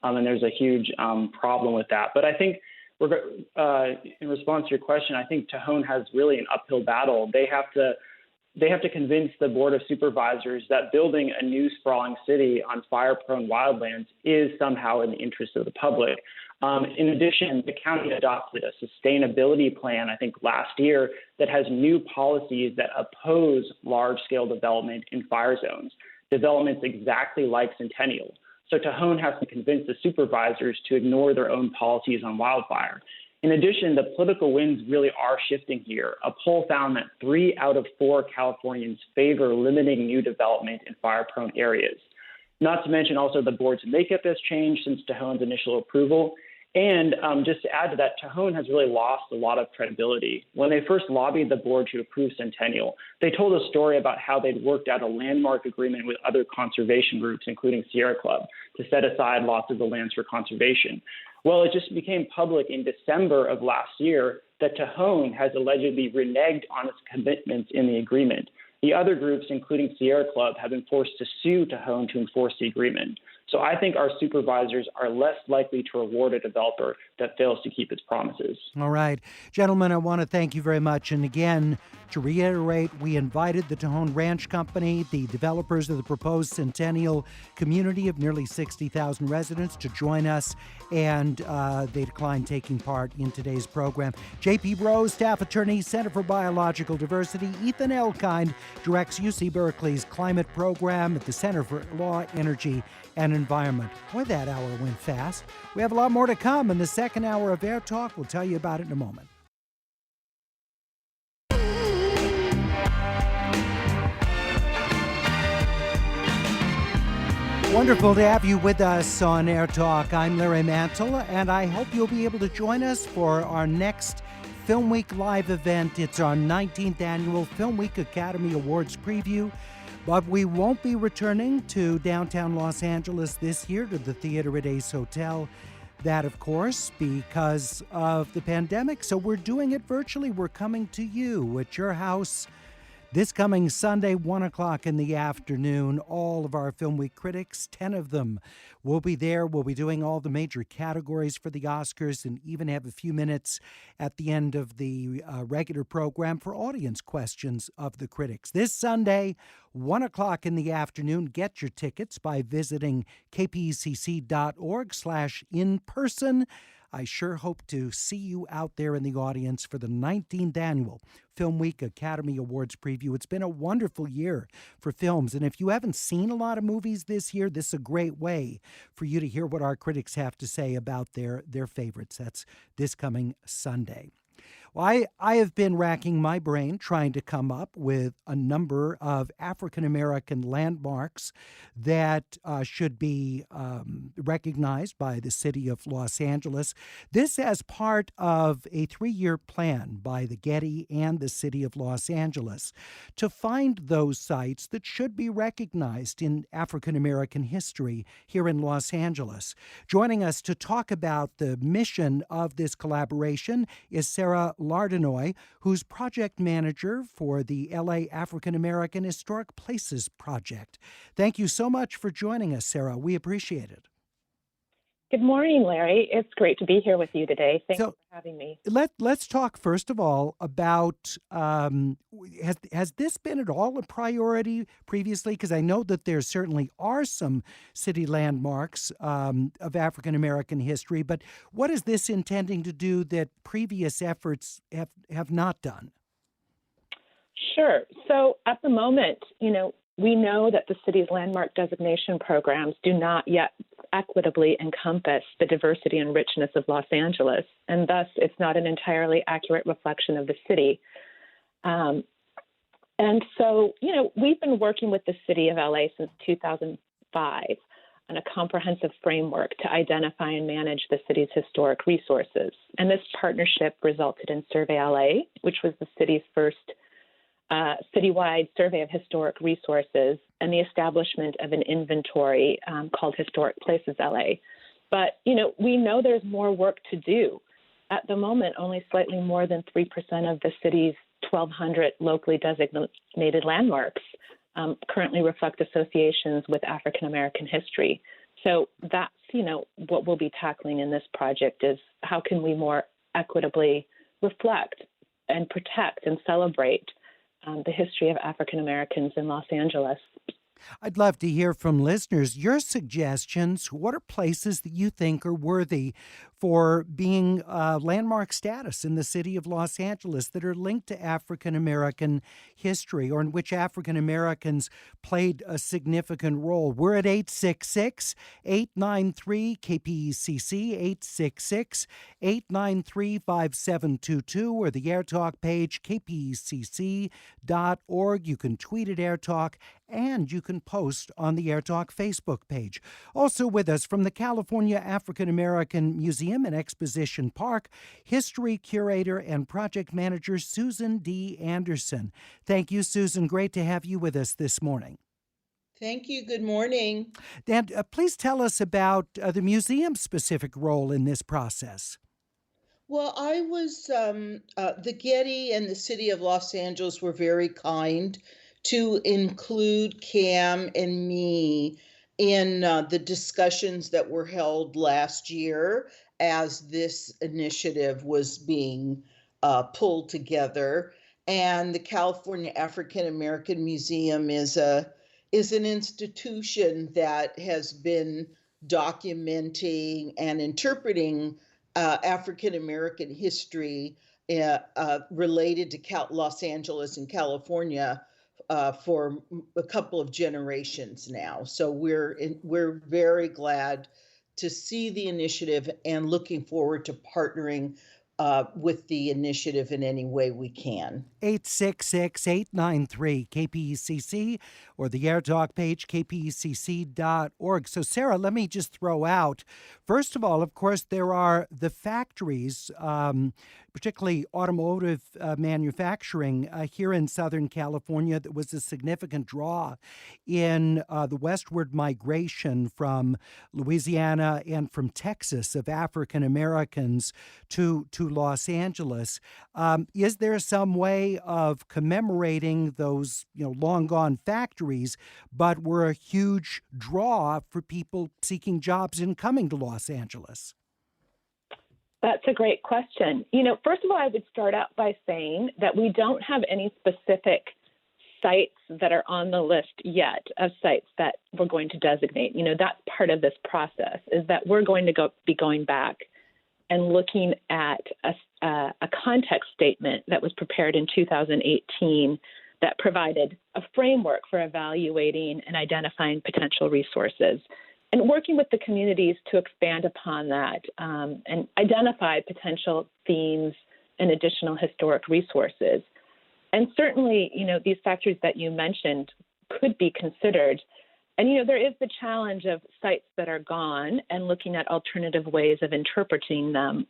And there's a huge problem with that. But I think in response to your question, I think Tejon has really an uphill battle. They have to convince the Board of Supervisors that building a new sprawling city on fire-prone wildlands is somehow in the interest of the public. In addition, the county adopted a sustainability plan, I think last year, that has new policies that oppose large-scale development in fire zones, developments exactly like Centennial. So Tejon has to convince the supervisors to ignore their own policies on wildfire. In addition, the political winds really are shifting here. A poll found that 3 out of 4 Californians favor limiting new development in fire-prone areas. Not to mention also the board's makeup has changed since Tejon's initial approval. And just to add to that, Tejon has really lost a lot of credibility. When they first lobbied the board to approve Centennial, they told a story about how they'd worked out a landmark agreement with other conservation groups, including Sierra Club, to set aside lots of the lands for conservation. Well, it just became public in December of last year that Tejon has allegedly reneged on its commitments in the agreement. The other groups, including Sierra Club, have been forced to sue Tejon to enforce the agreement. So I think our supervisors are less likely to reward a developer that fails to keep its promises.
All right. Gentlemen, I want to thank you very much. And again, to reiterate, we invited the Tejon Ranch Company, the developers of the proposed Centennial community of nearly 60,000 residents, to join us, and they declined taking part in today's program. J.P. Rose, staff attorney, Center for Biological Diversity. Ethan Elkind directs UC Berkeley's climate program at the Center for Law, Energy, and Environment. Boy, that hour went fast. We have a lot more to come in the second hour of Air Talk. We'll tell you about it in a moment. Wonderful to have you with us on Air Talk. I'm Larry Mantle, and I hope you'll be able to join us for our next Film Week live event. It's our 19th annual Film Week Academy Awards preview. But we won't be returning to downtown Los Angeles this year to the Theater at Ace Hotel. That, of course, because of the pandemic. So we're doing it virtually. We're coming to you at your house this coming Sunday, 1 o'clock in the afternoon. All of our Film Week critics, 10 of them, will be there. We'll be doing all the major categories for the Oscars and even have a few minutes at the end of the regular program for audience questions of the critics. This Sunday, 1 o'clock in the afternoon. Get your tickets by visiting kpecc.org/in-person. I sure hope to see you out there in the audience for the 19th annual Film Week Academy Awards preview. It's been a wonderful year for films, and if you haven't seen a lot of movies this year, this is a great way for you to hear what our critics have to say about their favorites. That's this coming Sunday. Well, I have been racking my brain trying to come up with a number of African-American landmarks that should be recognized by the city of Los Angeles. This as part of a 3-year plan by the Getty and the city of Los Angeles to find those sites that should be recognized in African-American history here in Los Angeles. Joining us to talk about the mission of this collaboration is Sarah Lardenoy, who's project manager for the LA African American Historic Places Project. Thank you so much for joining us, Sarah. We appreciate it.
Good morning, Larry. It's great to be here with you today. Thanks
So
for having me.
let's talk first of all about has this been at all a priority previously? Because I know that there certainly are some city landmarks of African American history, but what is this intending to do that previous efforts have not done?
Sure. So at the moment, we know that the city's landmark designation programs do not yet equitably encompass the diversity and richness of Los Angeles, and thus it's not an entirely accurate reflection of the city. And so, we've been working with the city of LA since 2005 on a comprehensive framework to identify and manage the city's historic resources. And this partnership resulted in Survey LA, which was the city's first citywide survey of historic resources and the establishment of an inventory called Historic Places LA. But, we know there's more work to do. At the moment, only slightly more than 3% of the city's 1,200 locally designated landmarks currently reflect associations with African American history. So that's, what we'll be tackling in this project is how can we more equitably reflect and protect and celebrate the history of African Americans in Los Angeles.
I'd love to hear from listeners your suggestions. What are places that you think are worthy for being landmark status in the city of Los Angeles that are linked to African American history or in which African Americans played a significant role? We're at 866-893-KPECC, 866-893-5722, or the AirTalk page, kpecc.org. You can tweet at AirTalk, and you can post on the AirTalk Facebook page. Also with us from the California African American Museum and Exposition Park, history curator and project manager Susan D. Anderson. Thank you, Susan. Great to have you with us this morning.
Thank you. Good morning.
Dan, please tell us about the museum's specific role in this process.
Well, I was, the Getty and the City of Los Angeles were very kind to include Cam and me in the discussions that were held last year as this initiative was being pulled together. And the California African American Museum is an institution that has been documenting and interpreting African American history related to Los Angeles and California for a couple of generations now. So we're very glad to see the initiative and looking forward to partnering with the initiative in any way we can.
866-893-KPECC or the AirTalk page, kpecc.org. So, Sarah, let me just throw out, first of all, of course, there are the factories, particularly automotive manufacturing here in Southern California that was a significant draw in the westward migration from Louisiana and from Texas of African Americans to Los Angeles. Is there some way of commemorating those, long gone factories, but were a huge draw for people seeking jobs and coming to Los Angeles?
That's a great question. First of all, I would start out by saying that we don't have any specific sites that are on the list yet of sites that we're going to designate. That's part of this process, is that we're going to be going back and looking at a context statement that was prepared in 2018 that provided a framework for evaluating and identifying potential resources and working with the communities to expand upon that and identify potential themes and additional historic resources. And certainly, these factories that you mentioned could be considered. And, there is the challenge of sites that are gone and looking at alternative ways of interpreting them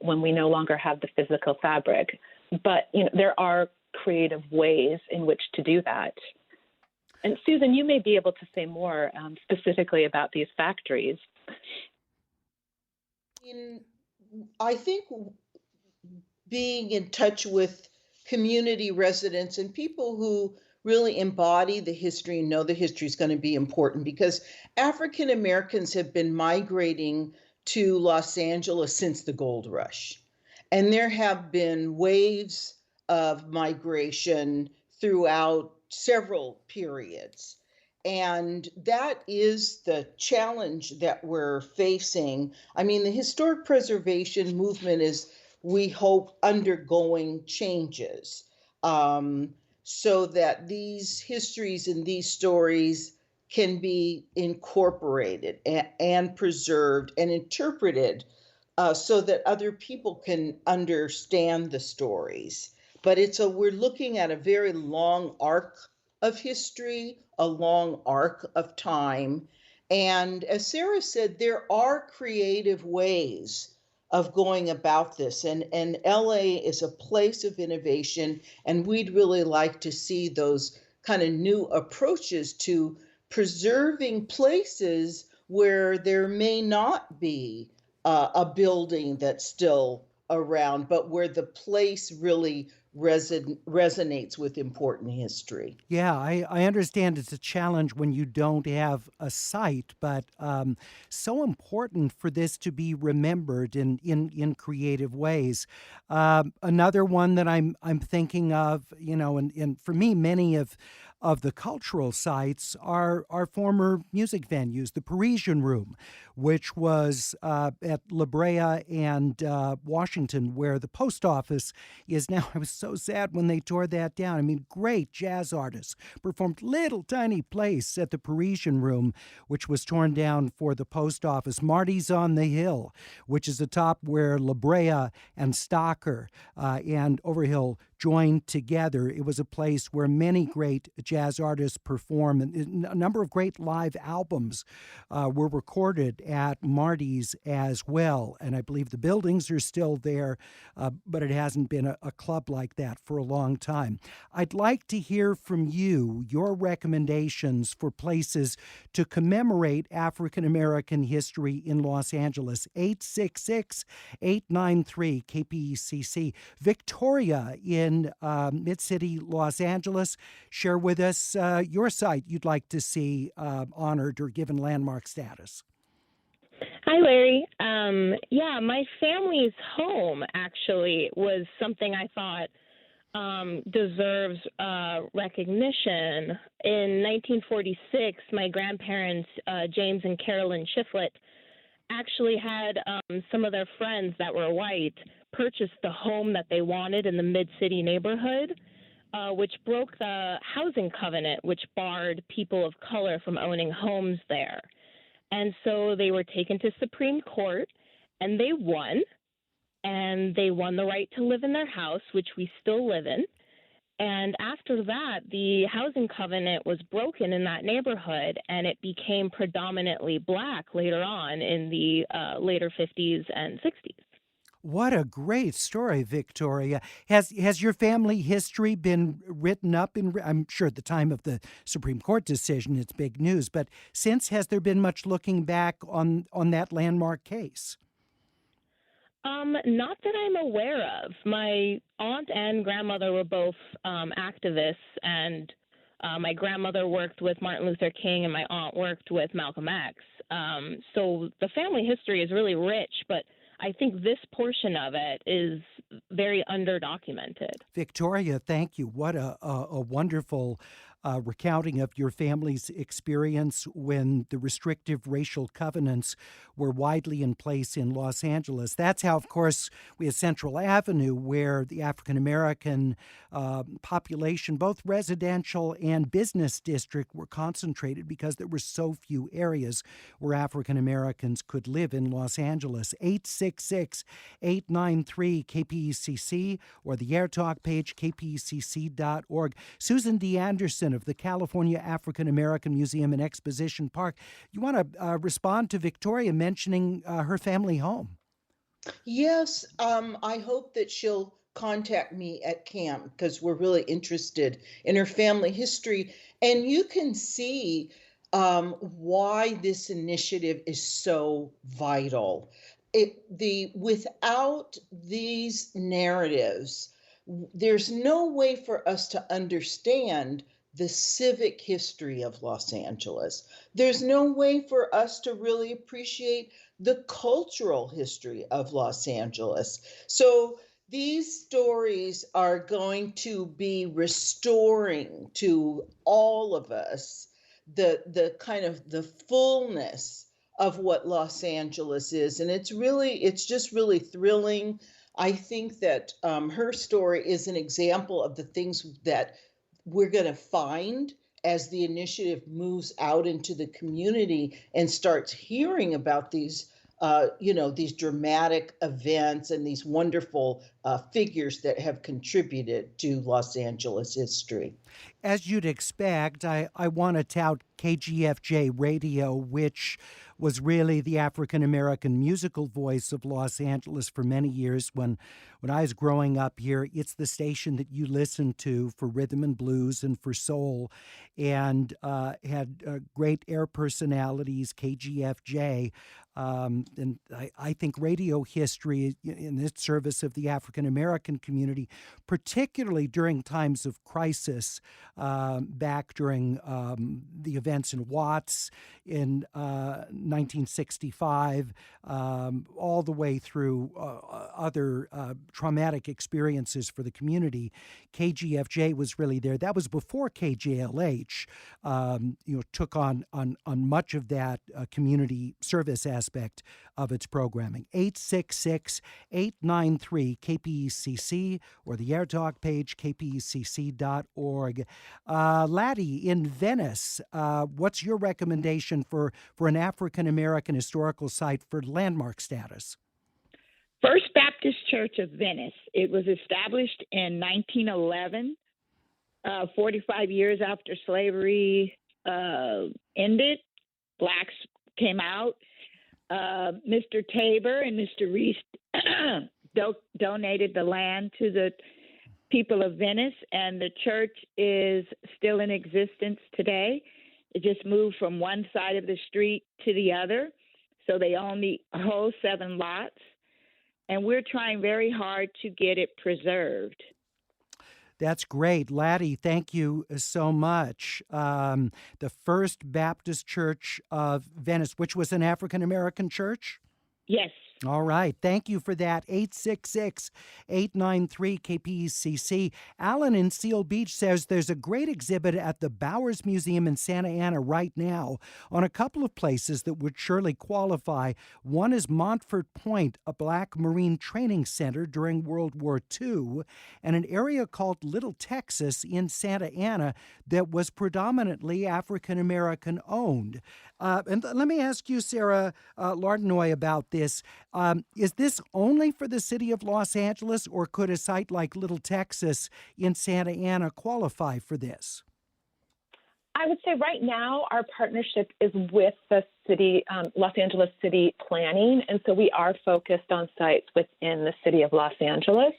when we no longer have the physical fabric. But, there are creative ways in which to do that. And Susan, you may be able to say more specifically about these factories.
I think being in touch with community residents and people who really embody the history and know the history is going to be important, because African Americans have been migrating to Los Angeles since the gold rush. And there have been waves of migration throughout several periods. And that is the challenge that we're facing. I mean, the historic preservation movement is, we hope, undergoing changes, so that these histories and these stories can be incorporated and preserved and interpreted, so that other people can understand the stories. But we're looking at a very long arc of history, a long arc of time. And as Sarah said, there are creative ways of going about this. And LA is a place of innovation, and we'd really like to see those kind of new approaches to preserving places where there may not be a building that's still around, but where the place really resonates with important history.
Yeah, I understand it's a challenge when you don't have a site, but so important for this to be remembered in creative ways. Another one that I'm thinking of, and for me, many of the cultural sites are former music venues. The Parisian Room, which was at La Brea and Washington, where the post office is now. I was so sad when they tore that down. I mean, great jazz artists performed little tiny place at the Parisian Room, which was torn down for the post office. Marty's on the Hill, which is atop where La Brea and Stocker and Overhill joined together. It was a place where many great jazz artists perform, and a number of great live albums were recorded at Marty's as well. And I believe the buildings are still there, but it hasn't been a club like that for a long time. I'd like to hear from you, your recommendations for places to commemorate African American history in Los Angeles. 866-893-KPECC. Victoria in Mid-City, Los Angeles. Share with us your site you'd like to see honored or given landmark status.
Hi, Larry. My family's home actually was something I thought deserves recognition. In 1946, my grandparents, James and Carolyn Shiflett, actually had some of their friends that were white purchase the home that they wanted in the Mid-City neighborhood, which broke the housing covenant, which barred people of color from owning homes there. And so they were taken to Supreme Court, and they won. And they won the right to live in their house, which we still live in. And after that, the housing covenant was broken in that neighborhood, and it became predominantly black later on in the later 50s and 60s.
What a great story, Victoria. Has your family history been written up I'm sure at the time of the Supreme Court decision, it's big news, but since, has there been much looking back on that landmark case?
Not that I'm aware of. My aunt and grandmother were both activists, and my grandmother worked with Martin Luther King, and my aunt worked with Malcolm X. So the family history is really rich, but I think this portion of it is very underdocumented.
Victoria, thank you. What a wonderful recounting of your family's experience when the restrictive racial covenants were widely in place in Los Angeles. That's how, of course, we had Central Avenue, where the African-American population, both residential and business district, were concentrated because there were so few areas where African-Americans could live in Los Angeles. 866-893-KPECC or the AirTalk page, kpecc.org. Susan D. Anderson of the California African American Museum and Exposition Park. You want to respond to Victoria mentioning her family home?
Yes, I hope that she'll contact me at camp because we're really interested in her family history. And you can see why this initiative is so vital. Without these narratives, there's no way for us to understand the civic history of Los Angeles. There's no way for us to really appreciate the cultural history of Los Angeles. So these stories are going to be restoring to all of us the kind of the fullness of what Los Angeles is. And it's just really thrilling. I think that her story is an example of the things that we're going to find as the initiative moves out into the community and starts hearing about these, these dramatic events and these wonderful figures that have contributed to Los Angeles history.
As you'd expect, I want to tout KGFJ Radio, which was really the African American musical voice of Los Angeles for many years. When I was growing up here, it's the station that you listened to for rhythm and blues and for soul, and had great air personalities, KGFJ. And I think radio history in the service of the African American community, particularly during times of crisis, back during the events in Watts in 1965, all the way through other traumatic experiences for the community. KGFJ was really there. That was before KJLH, took on much of that community service aspect of its programming. 866-893-KPECC or the Air Talk page, kpecc.org. Laddie, in Venice, what's your recommendation for an African-American historical site for landmark status?
First Baptist Church of Venice. It was established in 1911, 45 years after slavery ended. Blacks came out. Mr. Tabor and Mr. Reese donated the land to the people of Venice, and the church is still in existence today. It just moved from one side of the street to the other, so they own the whole 7 lots, and we're trying very hard to get it preserved.
That's great. Laddie, thank you so much. The First Baptist Church of Venice, which was an African-American church?
Yes.
All right. Thank you for that. 866-893-KPECC. Alan in Seal Beach says there's a great exhibit at the Bowers Museum in Santa Ana right now on a couple of places that would surely qualify. One is Montfort Point, a Black Marine training center during World War II, and an area called Little Texas in Santa Ana that was predominantly African-American owned. And let me ask you, Sarah Lardenoy, about this. Is this only for the city of Los Angeles, or could a site like Little Texas in Santa Ana qualify for this?
I would say right now our partnership is with the city, Los Angeles City Planning, and so we are focused on sites within the city of Los Angeles.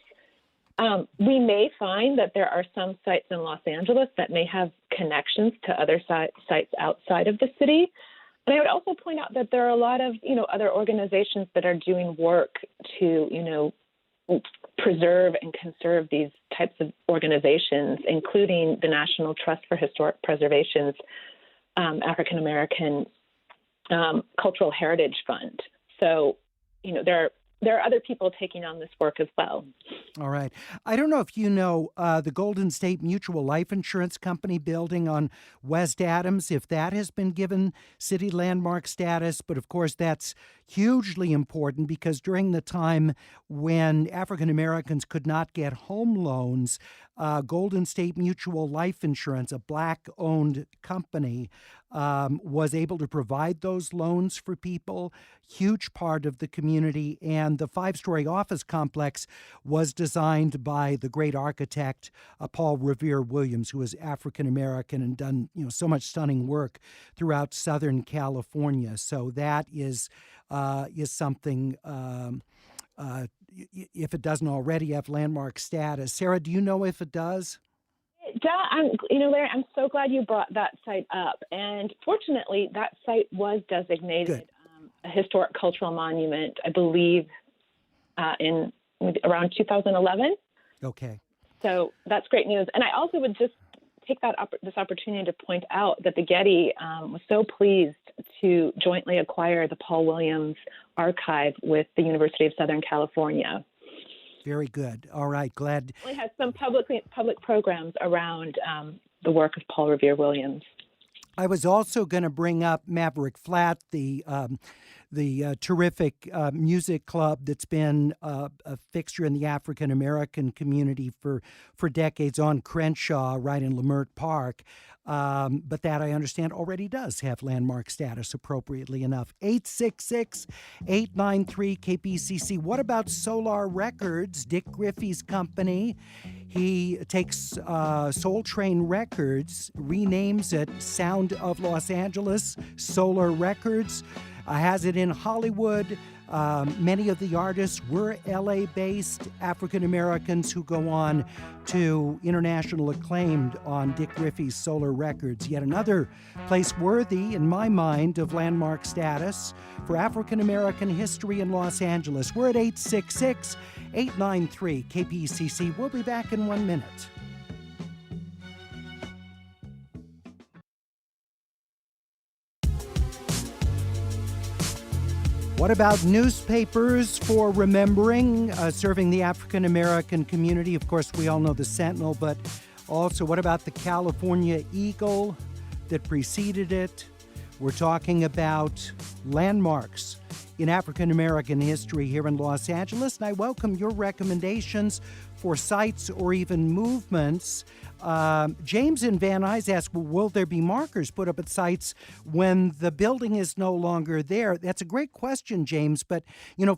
We may find that there are some sites in Los Angeles that may have connections to other sites outside of the city. And I would also point out that there are a lot of, other organizations that are doing work to, preserve and conserve these types of organizations, including the National Trust for Historic Preservation's African American Cultural Heritage Fund. So, there are other people taking on this work as well.
All right. I don't know if you know the Golden State Mutual Life Insurance Company building on West Adams, if that has been given city landmark status. But of course, that's hugely important because during the time when African Americans could not get home loans, Golden State Mutual Life Insurance, a Black-owned company, was able to provide those loans for people, huge part of the community. And the 5-story office complex was designed by the great architect, Paul Revere Williams, who was African-American and done so much stunning work throughout Southern California. So that is something, if it doesn't already have landmark status. Sarah, do you know if it does?
Larry, I'm so glad you brought that site up. And fortunately, that site was designated a historic cultural monument, I believe, in around 2011.
Okay.
So that's great news. And I also would just take this opportunity to point out that the Getty was so pleased to jointly acquire the Paul Williams Archive with the University of Southern California.
Very good. All right, glad.
It has some public programs around the work of Paul Revere Williams.
I was also going to bring up Maverick Flat, the terrific music club that's been a fixture in the African American community for decades on Crenshaw, right in Lamert Park. But that, I understand, already does have landmark status, appropriately enough. 866-893-KPCC. What about Solar Records, Dick Griffey's company? He takes Soul Train Records, renames it Sound of Los Angeles, Solar Records, has it in Hollywood. Many of the artists were LA-based African Americans who go on to international acclaimed on Dick Griffey's Solar Records. Yet another place worthy, in my mind, of landmark status for African American history in Los Angeles. We're at 866-893-KPCC. We'll be back in 1 minute. What about newspapers for remembering, serving the African American community? Of course, we all know the Sentinel, but also what about the California Eagle that preceded it? We're talking about landmarks in African American history here in Los Angeles, and I welcome your recommendations for sites or even movements. James in Van Nuys asks, well, will there be markers put up at sites when the building is no longer there? That's a great question, James. But,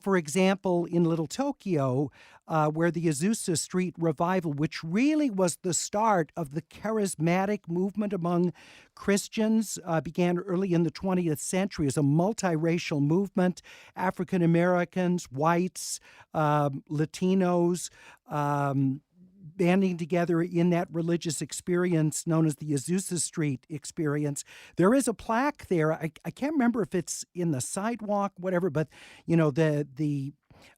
for example, in Little Tokyo, where the Azusa Street revival, which really was the start of the charismatic movement among Christians, began early in the 20th century as a multiracial movement. African Americans, whites, Latinos, banding together in that religious experience known as the Azusa Street experience. There is a plaque there. I can't remember if it's in the sidewalk, whatever, but, the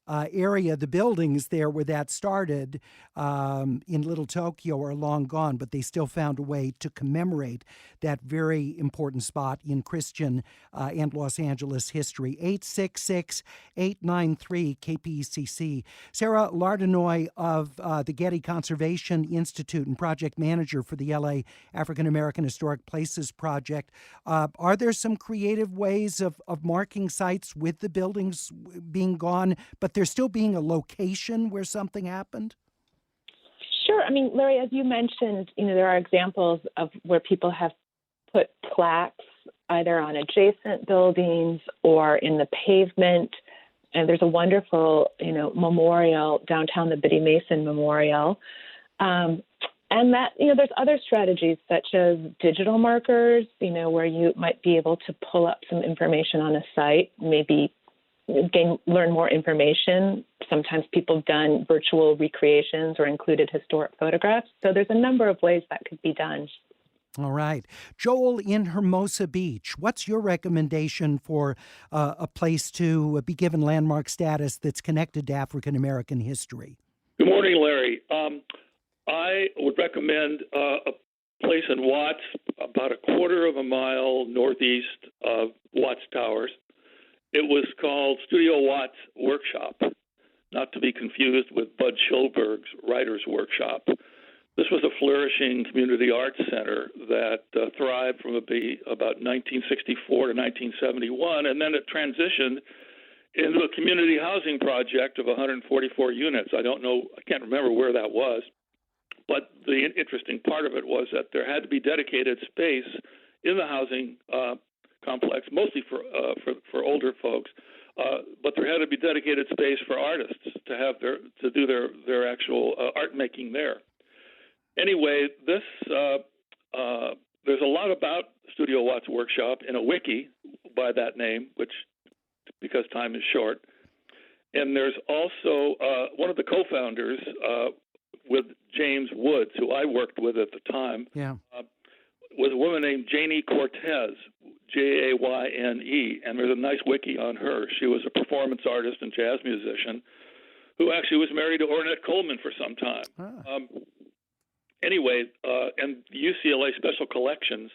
area, the buildings there where that started in Little Tokyo are long gone, but they still found a way to commemorate that very important spot in Christian and Los Angeles history. 866-893-KPCC. Sarah Lardenoy of the Getty Conservation Institute and project manager for the LA African American Historic Places Project. Are there some creative ways of marking sites with the buildings being gone, but there still being a location where something happened?
Sure. I mean, Larry, as you mentioned, there are examples of where people have put plaques either on adjacent buildings or in the pavement. And there's a wonderful, memorial downtown, the Biddy Mason Memorial. And that, there's other strategies such as digital markers, where you might be able to pull up some information on a site, maybe learn more information. Sometimes people have done virtual recreations or included historic photographs. So there's a number of ways that could be done.
All right. Joel in Hermosa Beach, what's your recommendation for a place to be given landmark status that's connected to African American history?
Good morning, Larry. I would recommend a place in Watts, about a quarter of a mile northeast of Watts Towers. It was called Studio Watts Workshop, not to be confused with Bud Schulberg's Writers' Workshop. This was a flourishing community arts center that thrived from about 1964 to 1971, and then it transitioned into a community housing project of 144 units. I can't remember where that was, but the interesting part of it was that there had to be dedicated space in the housing complex, mostly for older folks, but there had to be dedicated space for artists to do their actual art making there. Anyway, there's a lot about Studio Watts Workshop in a wiki by that name, which because time is short, and there's also one of the co-founders with James Woods, who I worked with at the time.
Yeah.
Was a woman named Janie Cortez, Jayne, and there's a nice wiki on her. She was a performance artist and jazz musician who actually was married to Ornette Coleman for some time. anyway, and UCLA Special Collections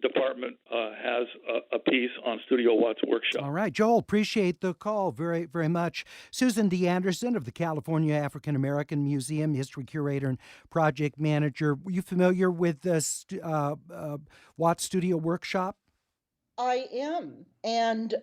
Department has a piece on Studio Watt's workshop.
All right, Joel, appreciate the call very, very much. Susan D. Anderson of the California African American Museum, history curator and project manager. Were you familiar with the Watt Studio Workshop?
I am. And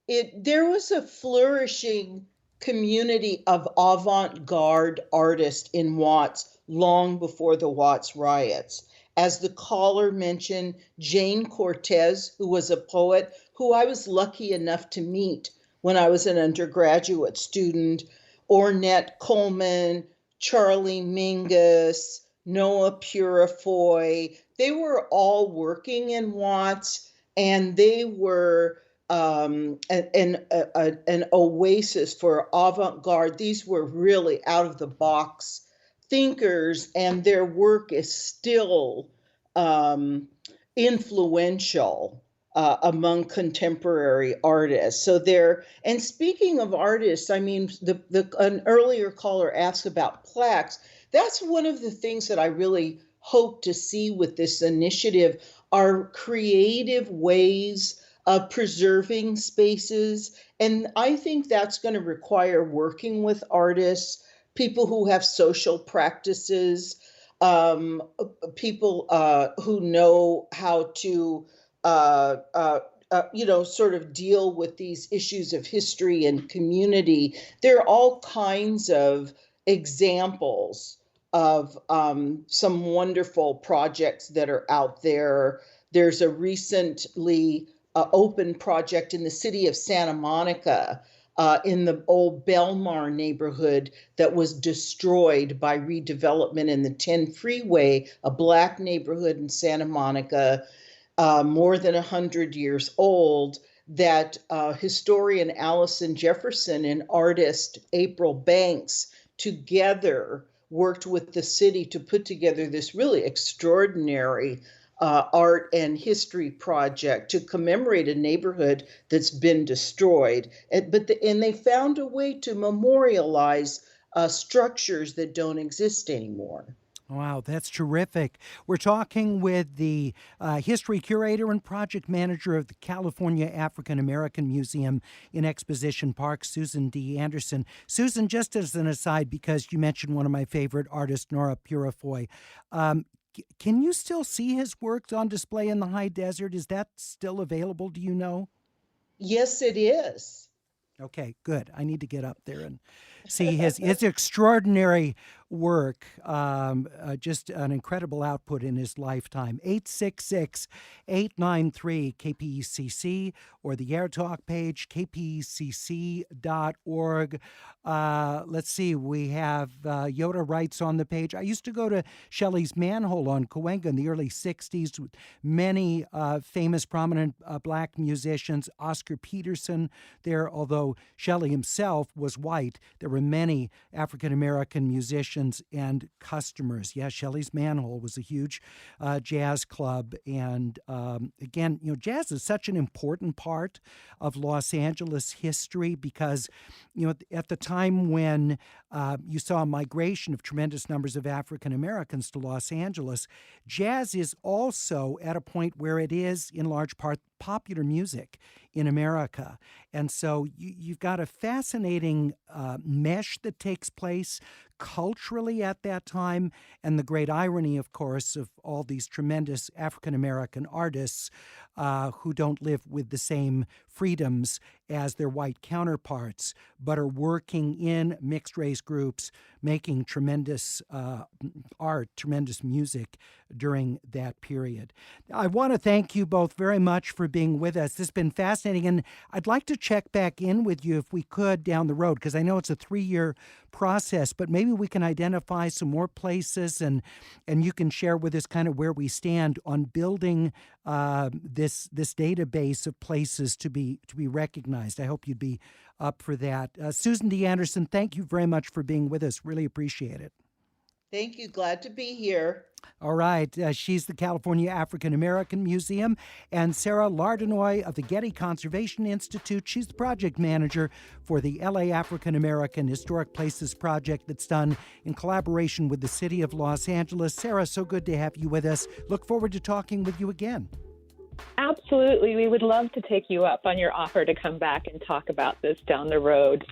there was a flourishing community of avant-garde artists in Watts long before the Watts riots. As the caller mentioned, Jane Cortez, who was a poet who I was lucky enough to meet when I was an undergraduate student, Ornette Coleman, Charlie Mingus, Noah Purifoy, they were all working in Watts, and they were an oasis for avant-garde. These were really out-of-the-box thinkers, and their work is still influential among contemporary artists. And speaking of artists, I mean, an earlier caller asked about plaques. That's one of the things that I really hope to see with this initiative are creative ways of preserving spaces. And I think that's going to require working with artists, people who have social practices, people who know how to, sort of deal with these issues of history and community. There are all kinds of examples of some wonderful projects that are out there. There's a recently open project in the city of Santa Monica, in the old Belmar neighborhood that was destroyed by redevelopment in the 10 freeway, a Black neighborhood in Santa Monica, more than 100 years old, that historian Allison Jefferson and artist April Banks together worked with the city to put together this really extraordinary art and history project to commemorate a neighborhood that's been destroyed. And they found a way to memorialize structures that don't exist anymore.
Wow, that's terrific. We're talking with the history curator and project manager of the California African American Museum in Exposition Park, Susan D. Anderson. Susan, just as an aside, because you mentioned one of my favorite artists, Noah Purifoy, can you still see his work on display in the high desert? Is that still available? Do you know?
Yes, it is.
Okay, good. I need to get up there and see his extraordinary work, just an incredible output in his lifetime. 866-893-KPECC or the Air Talk page, kpecc.org. Let's see, we have Yoda writes on the page, I used to go to Shelley's Manhole on Cahuenga in the early 60s with many famous, prominent Black musicians, Oscar Peterson there, although Shelley himself was white. There were many African-American musicians and customers. Yeah, Shelley's Manhole was a huge jazz club. And again, jazz is such an important part of Los Angeles history because, at the time when you saw a migration of tremendous numbers of African Americans to Los Angeles, jazz is also at a point where it is, in large part, popular music in America. And so you've got a fascinating mesh that takes place culturally at that time, and the great irony, of course, of all these tremendous African-American artists who don't live with the same freedoms as their white counterparts, but are working in mixed-race groups, making tremendous art, tremendous music during that period. I want to thank you both very much for being with us. This has been fascinating, and I'd like to check back in with you if we could down the road, because I know it's a 3-year process, but maybe we can identify some more places and you can share with us kind of where we stand on building this database of places to be recognized. I hope you'd be up for that. Susan D. Anderson, thank you very much for being with us. Really appreciate it.
Thank you. Glad to be here.
All right. She's the California African American Museum, and Sarah Lardenoy of the Getty Conservation Institute. She's the project manager for the LA African American Historic Places project that's done in collaboration with the city of Los Angeles. Sarah, so good to have you with us. Look forward to talking with you again.
Absolutely. We would love to take you up on your offer to come back and talk about this down the road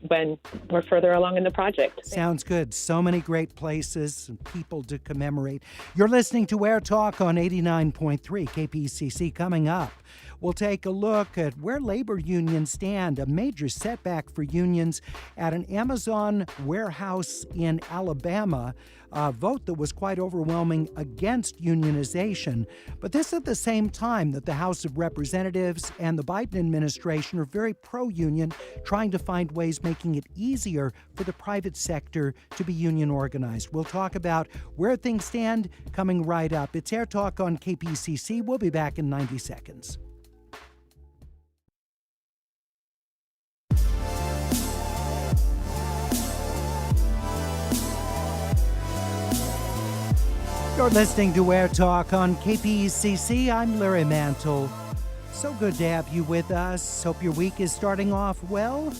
when we're further along in the project.
Sounds good. So many great places and people to commemorate. You're listening to Air Talk on 89.3 KPCC. Coming up, we'll take a look at where labor unions stand, a major setback for unions at an Amazon warehouse in Alabama, a vote that was quite overwhelming against unionization. But this at the same time that the House of Representatives and the Biden administration are very pro-union, trying to find ways making it easier for the private sector to be union organized. We'll talk about where things stand coming right up. It's Air Talk on KPCC. We'll be back in 90 seconds. You're listening to Air Talk on KPCC. I'm Larry Mantle. So good to have you with us. Hope your week is starting off well.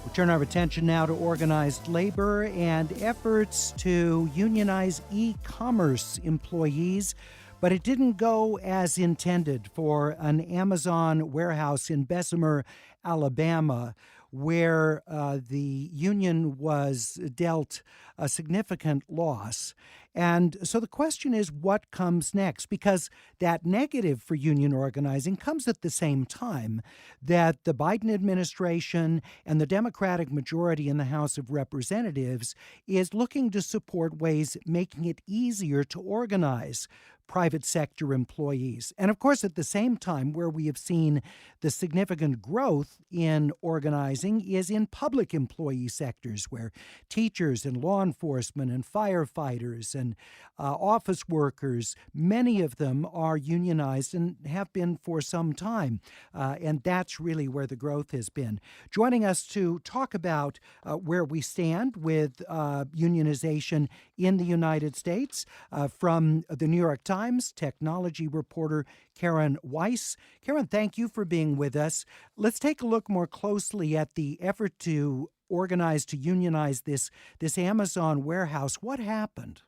We turn our attention now to organized labor and efforts to unionize e-commerce employees. But it didn't go as intended for an Amazon warehouse in Bessemer, Alabama, where the union was dealt a significant loss. And so the question is, what comes next? Because that negative for union organizing comes at the same time that the Biden administration and the Democratic majority in the House of Representatives is looking to support ways making it easier to organize private sector employees. And of course, at the same time, where we have seen the significant growth in organizing is in public employee sectors, where teachers and law enforcement and firefighters and office workers, many of them are unionized and have been for some time. And that's really where the growth has been. Joining us to talk about where we stand with unionization in the United States from the New York Times, technology reporter Karen Weiss. Karen, thank you for being with us. Let's take a look more closely at the effort to organize, to unionize this Amazon warehouse. What happened?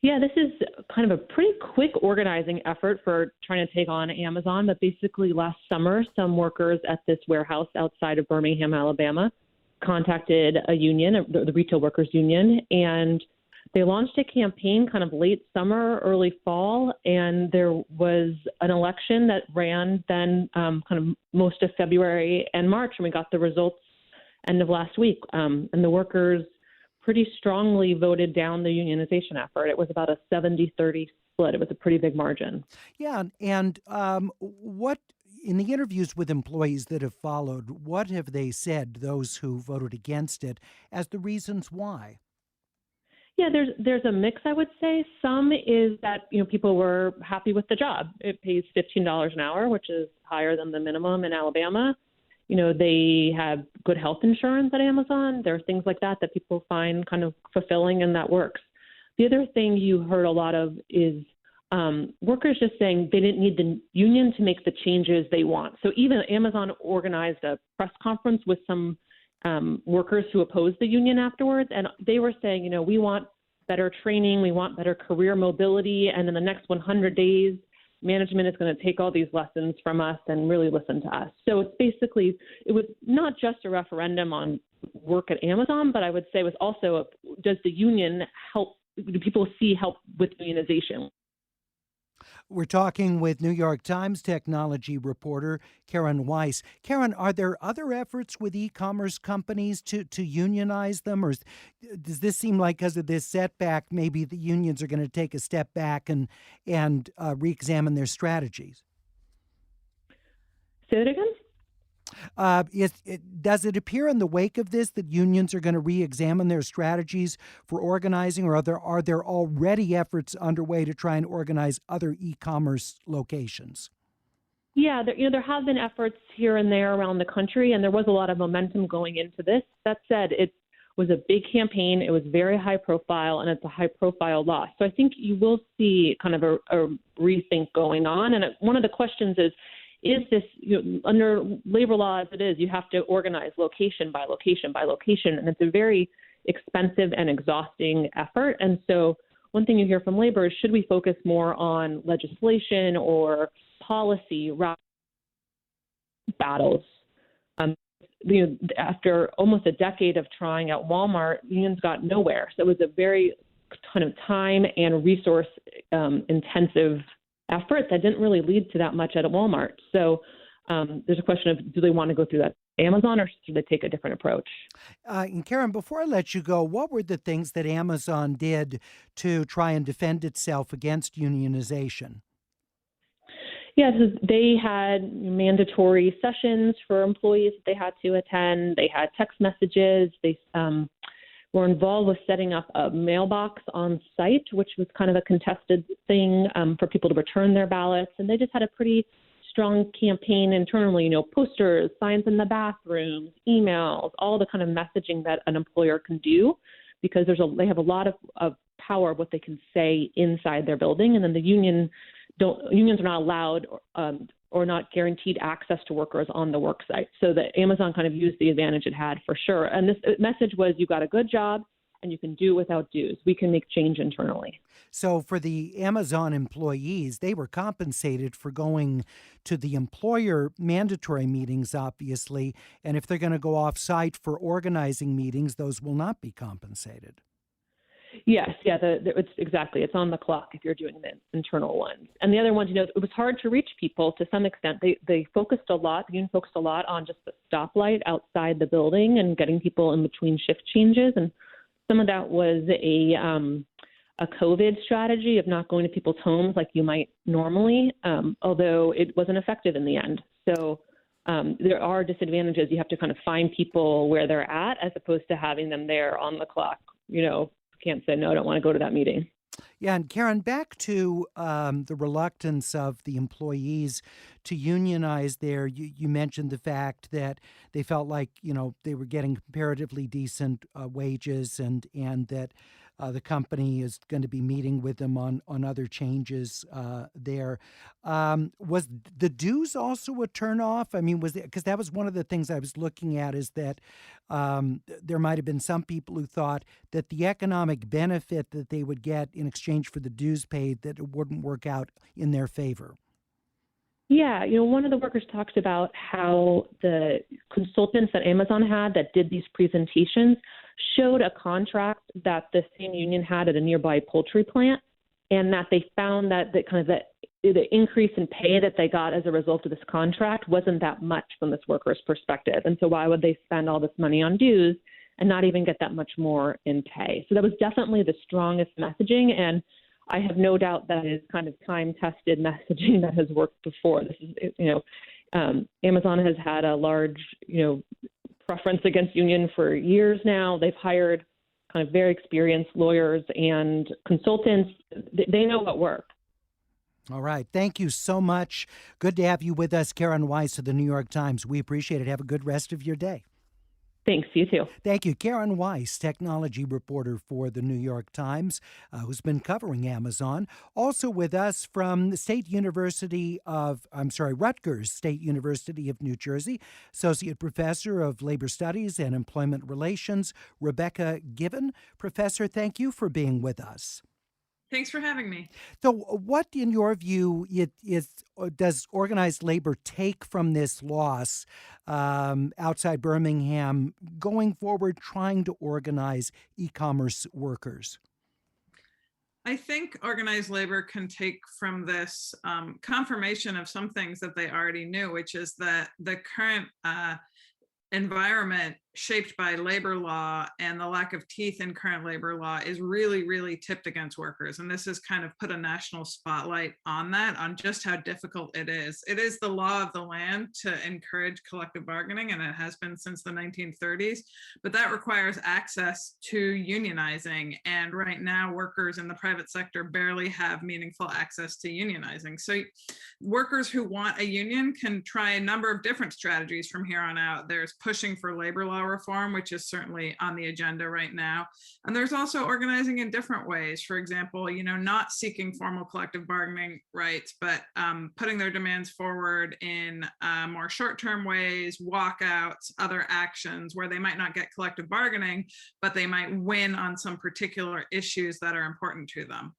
Yeah, this is kind of a pretty quick organizing effort for trying to take on Amazon. But basically last summer, some workers at this warehouse outside of Birmingham, Alabama, contacted a union, the Retail Workers Union, and they launched a campaign kind of late summer, early fall, and there was an election that ran then kind of most of February and March, and we got the results end of last week. And the workers pretty strongly voted down the unionization effort. It was about a 70-30 split. It was a pretty big margin.
Yeah, and what in the interviews with employees that have followed, what have they said, those who voted against it, as the reasons why?
Yeah, there's a mix, I would say. Some is that, people were happy with the job. It pays $15 an hour, which is higher than the minimum in Alabama. They have good health insurance at Amazon. There are things like that people find kind of fulfilling, and that works. The other thing you heard a lot of is workers just saying they didn't need the union to make the changes they want. So even Amazon organized a press conference with some workers who opposed the union afterwards, and they were saying, we want better training, we want better career mobility, and in the next 100 days, management is going to take all these lessons from us and really listen to us. So it's basically, it was not just a referendum on work at Amazon, but I would say it was also, does the union help, do people see help with unionization?
We're talking with New York Times technology reporter Karen Weiss. Karen, are there other efforts with e-commerce companies to unionize them, or does this seem like because of this setback, maybe the unions are going to take a step back and re-examine their strategies?
Say that again?
Does it appear in the wake of this that unions are going to re-examine their strategies for organizing, or are there already efforts underway to try and organize other e-commerce locations?
Yeah, there have been efforts here and there around the country, and there was a lot of momentum going into this. That said, was a big campaign. It was very high profile, and it's a high profile loss. So I think you will see kind of a rethink going on. And one of the questions is this, under labor law as it is, you have to organize location by location by location, and it's a very expensive and exhausting effort. And so one thing you hear from labor is, should we focus more on legislation or policy rather than battles? After almost a decade of trying at Walmart, unions got nowhere. So it was a very kind of time and resource intensive effort that didn't really lead to that much at Walmart. So there's a question of, do they want to go through that Amazon, or should they take a different approach?
And Karen, before I let you go, what were the things that Amazon did to try and defend itself against unionization?
Yeah, so they had mandatory sessions for employees that they had to attend. They had text messages. They were involved with setting up a mailbox on site, which was kind of a contested thing for people to return their ballots. And they just had a pretty strong campaign internally, posters, signs in the bathrooms, emails, all the kind of messaging that an employer can do, because they have a lot of power of what they can say inside their building. And then the unions are not allowed or not guaranteed access to workers on the work site. So that Amazon kind of used the advantage it had for sure. And this message was, you got a good job and you can do without dues. We can make change internally.
So for the Amazon employees, they were compensated for going to the employer mandatory meetings, obviously. And if they're going to go off site for organizing meetings, those will not be compensated.
Yes, it's on the clock if you're doing the internal ones. And the other ones, it was hard to reach people to some extent. The union focused a lot on just the stoplight outside the building and getting people in between shift changes. And some of that was a COVID strategy of not going to people's homes like you might normally, although it wasn't effective in the end. So there are disadvantages. You have to kind of find people where they're at, as opposed to having them there on the clock. Can't say, no, I don't want to go to that meeting.
Yeah, and Karen, back to the reluctance of the employees to unionize there. You mentioned the fact that they felt like, they were getting comparatively decent wages, and that the company is going to be meeting with them on other changes there. Was the dues also a turnoff? I mean, because that was one of the things I was looking at, is that there might have been some people who thought that the economic benefit that they would get in exchange for the dues paid, that it wouldn't work out in their favor.
Yeah, one of the workers talked about how the consultants that Amazon had that did these presentations showed a contract that the same union had at a nearby poultry plant, and that they found that the increase in pay that they got as a result of this contract wasn't that much from this worker's perspective. And so why would they spend all this money on dues and not even get that much more in pay? So that was definitely the strongest messaging, and I have no doubt that is kind of time-tested messaging that has worked before. This is, Amazon has had a large, preference against union for years now. They've hired kind of very experienced lawyers and consultants. They know what works.
All right. Thank you so much. Good to have you with us, Karen Weiss of the New York Times. We appreciate it. Have a good rest of your day.
Thanks. You too.
Thank you. Karen Weiss, technology reporter for the New York Times, who's been covering Amazon. Also with us from the Rutgers State University of New Jersey, Associate Professor of Labor Studies and Employment Relations, Rebecca Given. Professor, thank you for being with us.
Thanks for having me.
So what, in your view, does organized labor take from this loss outside Birmingham going forward, trying to organize e-commerce workers?
I think organized labor can take from this confirmation of some things that they already knew, which is that the current environment shaped by labor law and the lack of teeth in current labor law is really, really tipped against workers. And this has kind of put a national spotlight on that, on just how difficult it is. It is the law of the land to encourage collective bargaining, and it has been since the 1930s, but that requires access to unionizing. And right now, workers in the private sector barely have meaningful access to unionizing. So workers who want a union can try a number of different strategies from here on out. There's pushing for labor law reform, which is certainly on the agenda right now. And there's also organizing in different ways. For example, not seeking formal collective bargaining rights, but putting their demands forward in more short-term ways, walkouts, other actions where they might not get collective bargaining, but they might win on some particular issues that are important to them.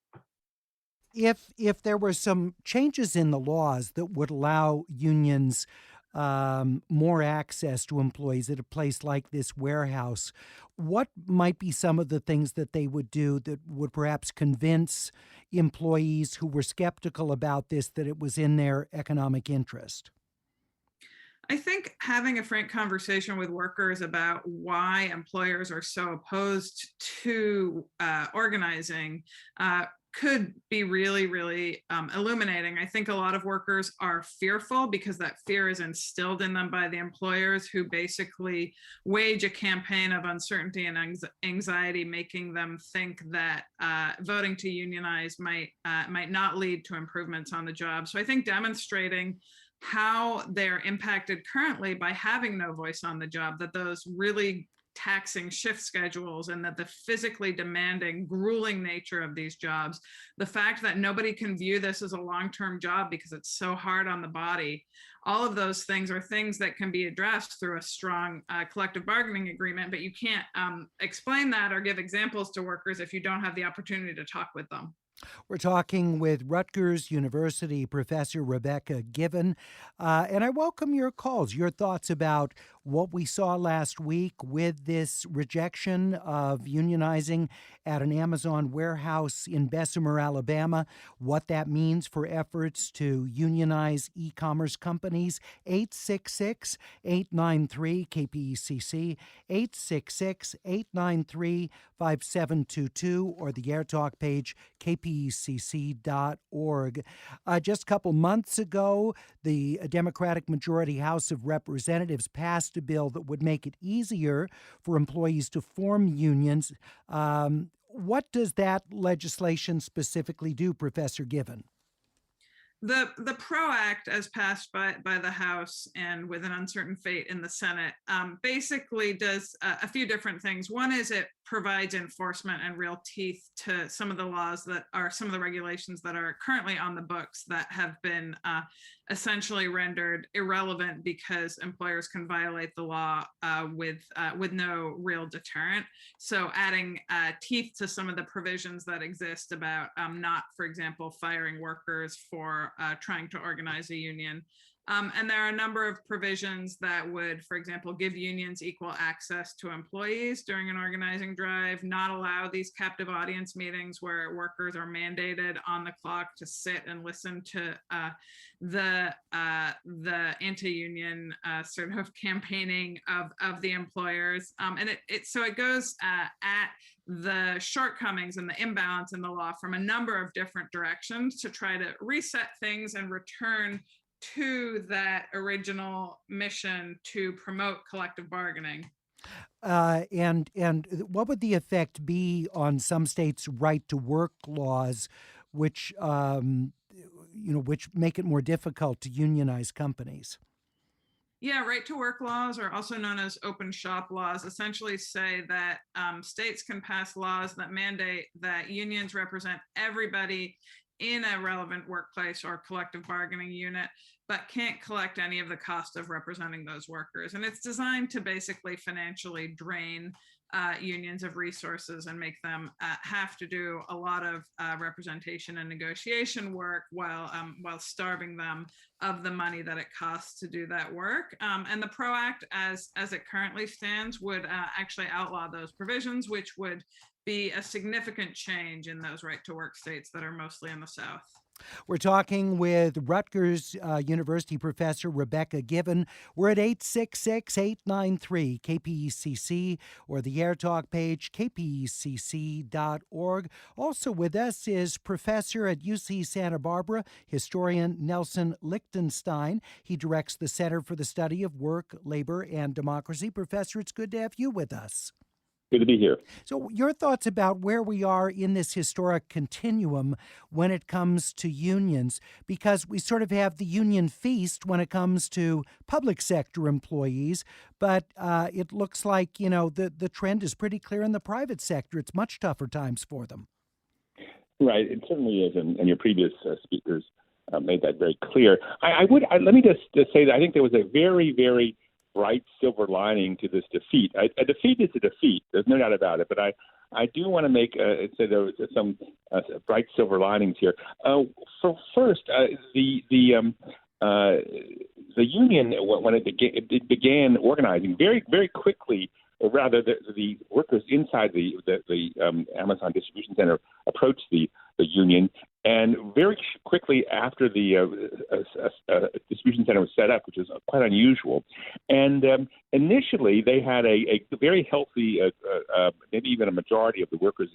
If there were some changes in the laws that would allow unions more access to employees at a place like this warehouse, what might be some of the things that they would do that would perhaps convince employees who were skeptical about this that it was in their economic interest?
I think having a frank conversation with workers about why employers are so opposed to organizing could be really, really illuminating. I think a lot of workers are fearful because that fear is instilled in them by the employers, who basically wage a campaign of uncertainty and anxiety, making them think that voting to unionize might not lead to improvements on the job. So I think demonstrating how they're impacted currently by having no voice on the job, that those really taxing shift schedules and that the physically demanding, grueling nature of these jobs, the fact that nobody can view this as a long-term job because it's so hard on the body, all of those things are things that can be addressed through a strong collective bargaining agreement, but you can't explain that or give examples to workers if you don't have the opportunity to talk with them.
We're talking with Rutgers University professor Rebecca Given, and I welcome your calls, your thoughts about what we saw last week with this rejection of unionizing at an Amazon warehouse in Bessemer, Alabama, what that means for efforts to unionize e-commerce companies. 866-893-KPECC, 866-893-5722, or the AirTalk page, kpecc.org. Just a couple months ago, the Democratic majority House of Representatives passed a bill that would make it easier for employees to form unions. What does that legislation specifically do, Professor Given?
The PRO Act, as passed by the House and with an uncertain fate in the Senate, basically does a few different things. One is it provides enforcement and real teeth to some of the laws that are, some of the regulations that are currently on the books that have been essentially rendered irrelevant because employers can violate the law with no real deterrent. So adding teeth to some of the provisions that exist about not, for example, firing workers for trying to organize a union. And there are a number of provisions that would, for example, give unions equal access to employees during an organizing drive, not allow these captive audience meetings where workers are mandated on the clock to sit and listen to the anti-union sort of campaigning of the employers. And so it goes at the shortcomings and the imbalance in the law from a number of different directions to try to reset things and return to that original mission to promote collective bargaining.
And what would the effect be on some states' right to work laws, which which make it more difficult to unionize companies?
Yeah, right to work laws, are also known as open shop laws, essentially say that states can pass laws that mandate that unions represent everybody in a relevant workplace or collective bargaining unit, but can't collect any of the cost of representing those workers. And it's designed to basically financially drain unions of resources and make them have to do a lot of representation and negotiation work while starving them of the money that it costs to do that work. And the PRO Act, as it currently stands, would actually outlaw those provisions, which would be a significant change in those right to work states that are mostly in the South.
We're talking with Rutgers University professor Rebecca Given. We're at 866-893-KPECC or the AirTalk page, kpecc.org. Also with us is professor at UC Santa Barbara, historian Nelson Lichtenstein. He directs the Center for the Study of Work, Labor, and Democracy. Professor, it's good to have you with us.
Good to be here.
So, your thoughts about where we are in this historic continuum when it comes to unions, because we sort of have the union feast when it comes to public sector employees, but it looks like, the trend is pretty clear in the private sector. It's much tougher times for them.
Right, it certainly is, and your previous speakers made that very clear. Let me just say that I think there was a very, very bright silver lining to this defeat. A defeat is a defeat. There's no doubt about it. But I do want to say there was some bright silver linings here. First, the union, when it began organizing very, very quickly, or rather, the workers inside the Amazon distribution center approached the union, and very quickly after the distribution center was set up, which is quite unusual. And initially, they had a very healthy, maybe even a majority of the workers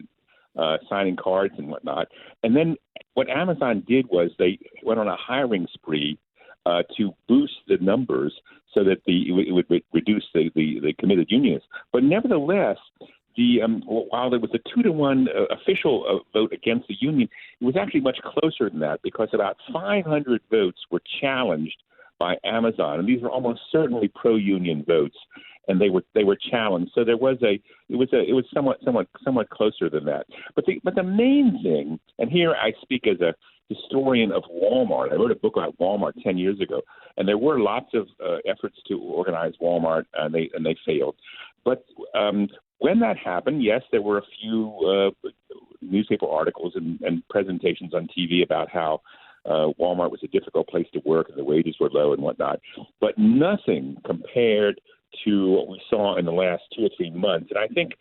signing cards and whatnot. And then what Amazon did was they went on a hiring spree to boost the numbers so that it would reduce the committed unionists. But nevertheless, while there was a 2-to-1 official vote against the union, it was actually much closer than that, because about 500 votes were challenged by Amazon, and these were almost certainly pro-union votes, and they were challenged. So it was somewhat closer than that. But the main thing, and here I speak as a historian of Walmart. I wrote a book about Walmart 10 years ago, and there were lots of efforts to organize Walmart, and they failed. But when that happened, yes, there were a few newspaper articles and presentations on TV about how Walmart was a difficult place to work and the wages were low and whatnot, but nothing compared to what we saw in the last 2 or 3 months. And I think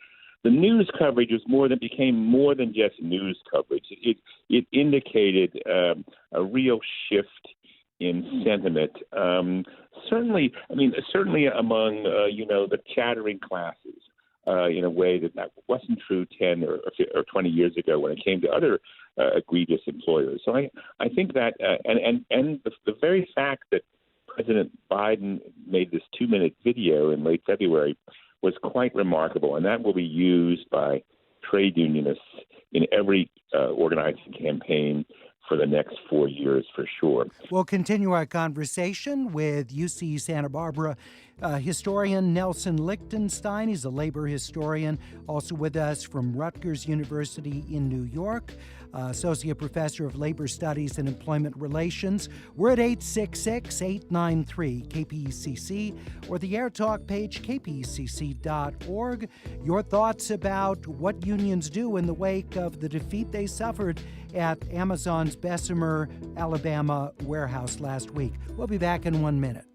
the news coverage became more than just news coverage. It indicated a real shift in sentiment. Certainly among the chattering classes. In a way that wasn't true 10 or 20 years ago when it came to other egregious employers. So I think that, and the very fact that President Biden made this 2-minute video in late February was quite remarkable, and that will be used by trade unionists in every organizing campaign for the next 4 years for sure.
We'll continue our conversation with UC Santa Barbara historian Nelson Lichtenstein. He's a labor historian, also with us from Rutgers University in New York, Associate Professor of Labor Studies and Employment Relations. We're at 866-893-KPCC or the Air Talk page, kpcc.org. Your thoughts about what unions do in the wake of the defeat they suffered at Amazon's Bessemer, Alabama warehouse last week. We'll be back in 1 minute.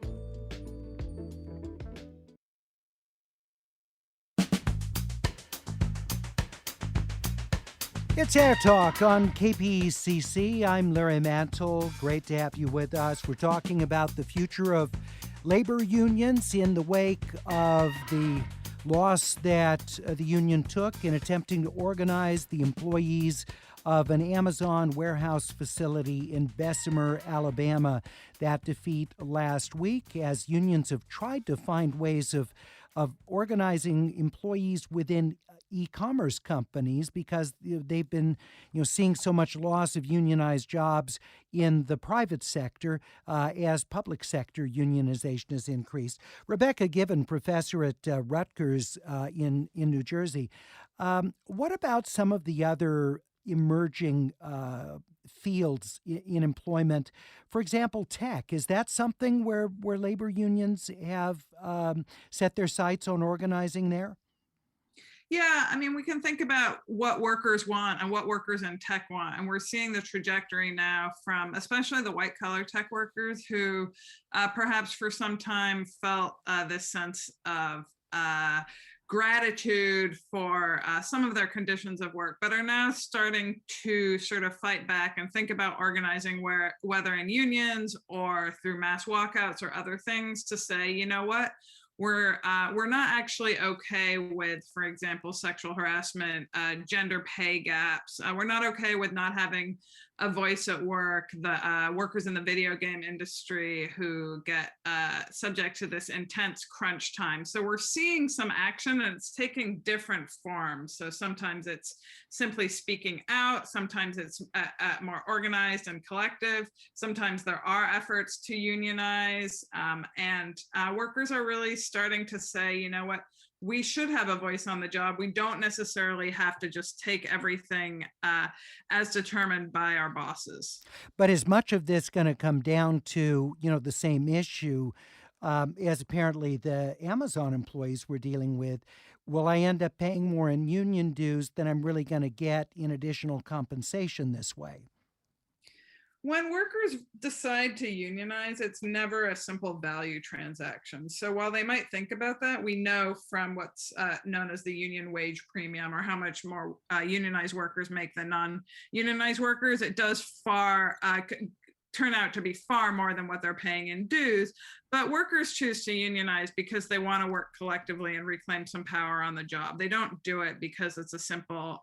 It's Air Talk on KPCC. I'm Larry Mantle. Great to have you with us. We're talking about the future of labor unions in the wake of the loss that the union took in attempting to organize the employees of an Amazon warehouse facility in Bessemer, Alabama. That defeat last week, as unions have tried to find ways of organizing employees within e-commerce companies, because they've been seeing so much loss of unionized jobs in the private sector as public sector unionization has increased. Rebecca Given, professor at Rutgers in New Jersey. What about some of the other emerging fields in employment? For example, tech. Is that something where labor unions have set their sights on organizing there?
Yeah, I mean, we can think about what workers want and what workers in tech want. And we're seeing the trajectory now from especially the white collar tech workers who perhaps for some time felt this sense of gratitude for some of their conditions of work, but are now starting to sort of fight back and think about organizing whether in unions or through mass walkouts or other things to say, you know what? We're not actually okay with, for example, sexual harassment, gender pay gaps. We're not okay with not having a voice at work, the workers in the video game industry who get subject to this intense crunch time. So we're seeing some action, and it's taking different forms. So sometimes it's simply speaking out, sometimes it's more organized and collective, sometimes there are efforts to unionize, and workers are really starting to say, you know what, we should have a voice on the job. We don't necessarily have to just take everything as determined by our bosses.
But is much of this going to come down to, the same issue as apparently the Amazon employees were dealing with? Will I end up paying more in union dues than I'm really going to get in additional compensation this way?
When workers decide to unionize, it's never a simple value transaction. So while they might think about that, we know from what's known as the union wage premium, or how much more unionized workers make than non-unionized workers, it does turn out to be far more than what they're paying in dues. But workers choose to unionize because they want to work collectively and reclaim some power on the job. They don't do it because it's a simple,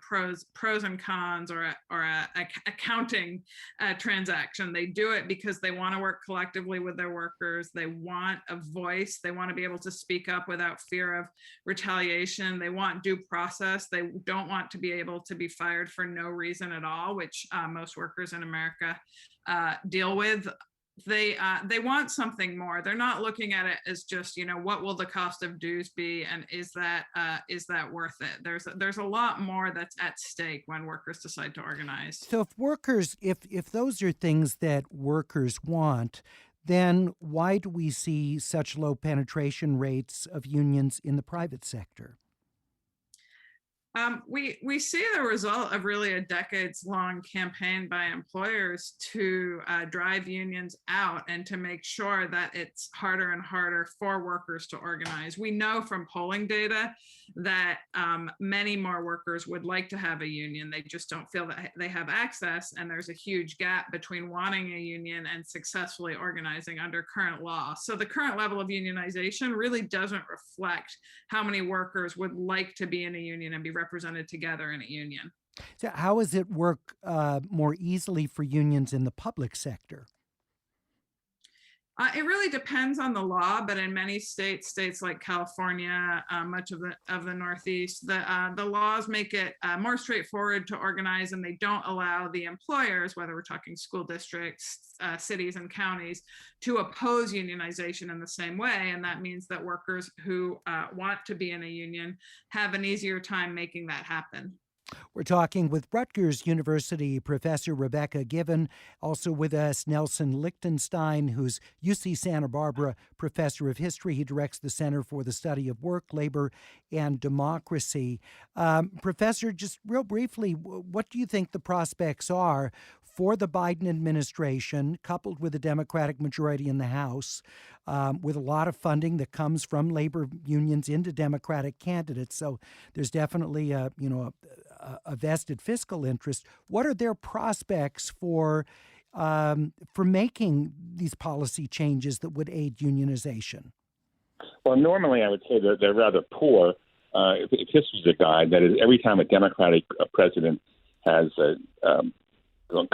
pros and cons or a accounting transaction. They do it because they want to work collectively with their workers. They want a voice. They want to be able to speak up without fear of retaliation. They want due process. They don't want to be able to be fired for no reason at all, which most workers in America deal with. They want something more. They're not looking at it as just, what will the cost of dues be, and is that worth it? There's a lot more that's at stake when workers decide to organize.
So if those are things that workers want, then why do we see such low penetration rates of unions in the private sector?
We see the result of really a decades-long campaign by employers to drive unions out and to make sure that it's harder and harder for workers to organize. We know from polling data that many more workers would like to have a union. They just don't feel that they have access, and there's a huge gap between wanting a union and successfully organizing under current law. So the current level of unionization really doesn't reflect how many workers would like to be in a union and be represented together in a union.
So how does it work more easily for unions in the public sector?
It really depends on the law, but in many states like California, much of the Northeast, the laws make it more straightforward to organize, and they don't allow the employers, whether we're talking school districts, cities and counties, to oppose unionization in the same way. And that means that workers who want to be in a union have an easier time making that happen.
We're talking with Rutgers University professor Rebecca Given, also with us Nelson Lichtenstein, who's UC Santa Barbara professor of history. He directs the Center for the Study of Work, Labor, and Democracy. Professor, just real briefly, what do you think the prospects are for the Biden administration, coupled with a Democratic majority in the House, with a lot of funding that comes from labor unions into Democratic candidates? So there's definitely a vested fiscal interest. What are their prospects for making these policy changes that would aid unionization?
Well, normally I would say that they're rather poor. If history's a guide, that is, every time a Democratic president has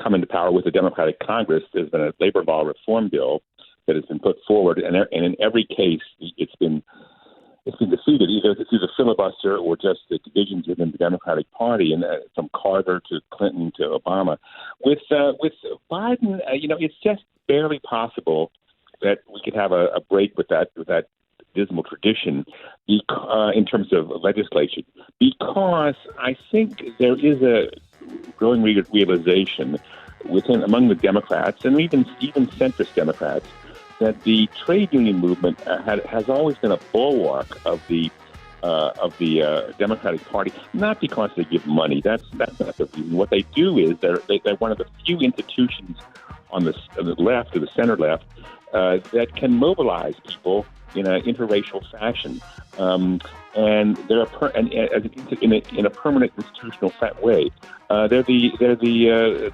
come into power with a Democratic Congress, there's been a labor law reform bill that has been put forward, and in every case, it's been defeated, either through the filibuster or just the divisions within the Democratic Party, and from Carter to Clinton to Obama. With Biden, it's just barely possible that we could have a break with that dismal tradition in terms of legislation, because I think there is a growing realization among the Democrats and even centrist Democrats that the trade union movement has always been a bulwark of the Democratic Party, not because they give money. That's not the reason. What they do is they're one of the few institutions on the left or the center left that can mobilize people in an interracial fashion. and they're in a permanent institutional way. They're the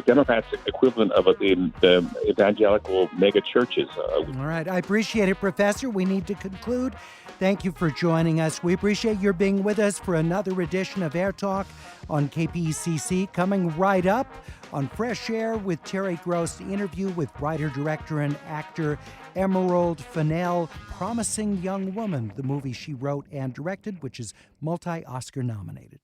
Democrats' equivalent of the evangelical mega churches.
All right. I appreciate it, Professor. We need to conclude. Thank you for joining us. We appreciate your being with us for another edition of Air Talk on KPCC. Coming right up on Fresh Air with Terry Gross, the interview with writer, director, and actor Emerald Fennell, Promising Young Woman, the movie she wrote and directed, which is multi-Oscar nominated.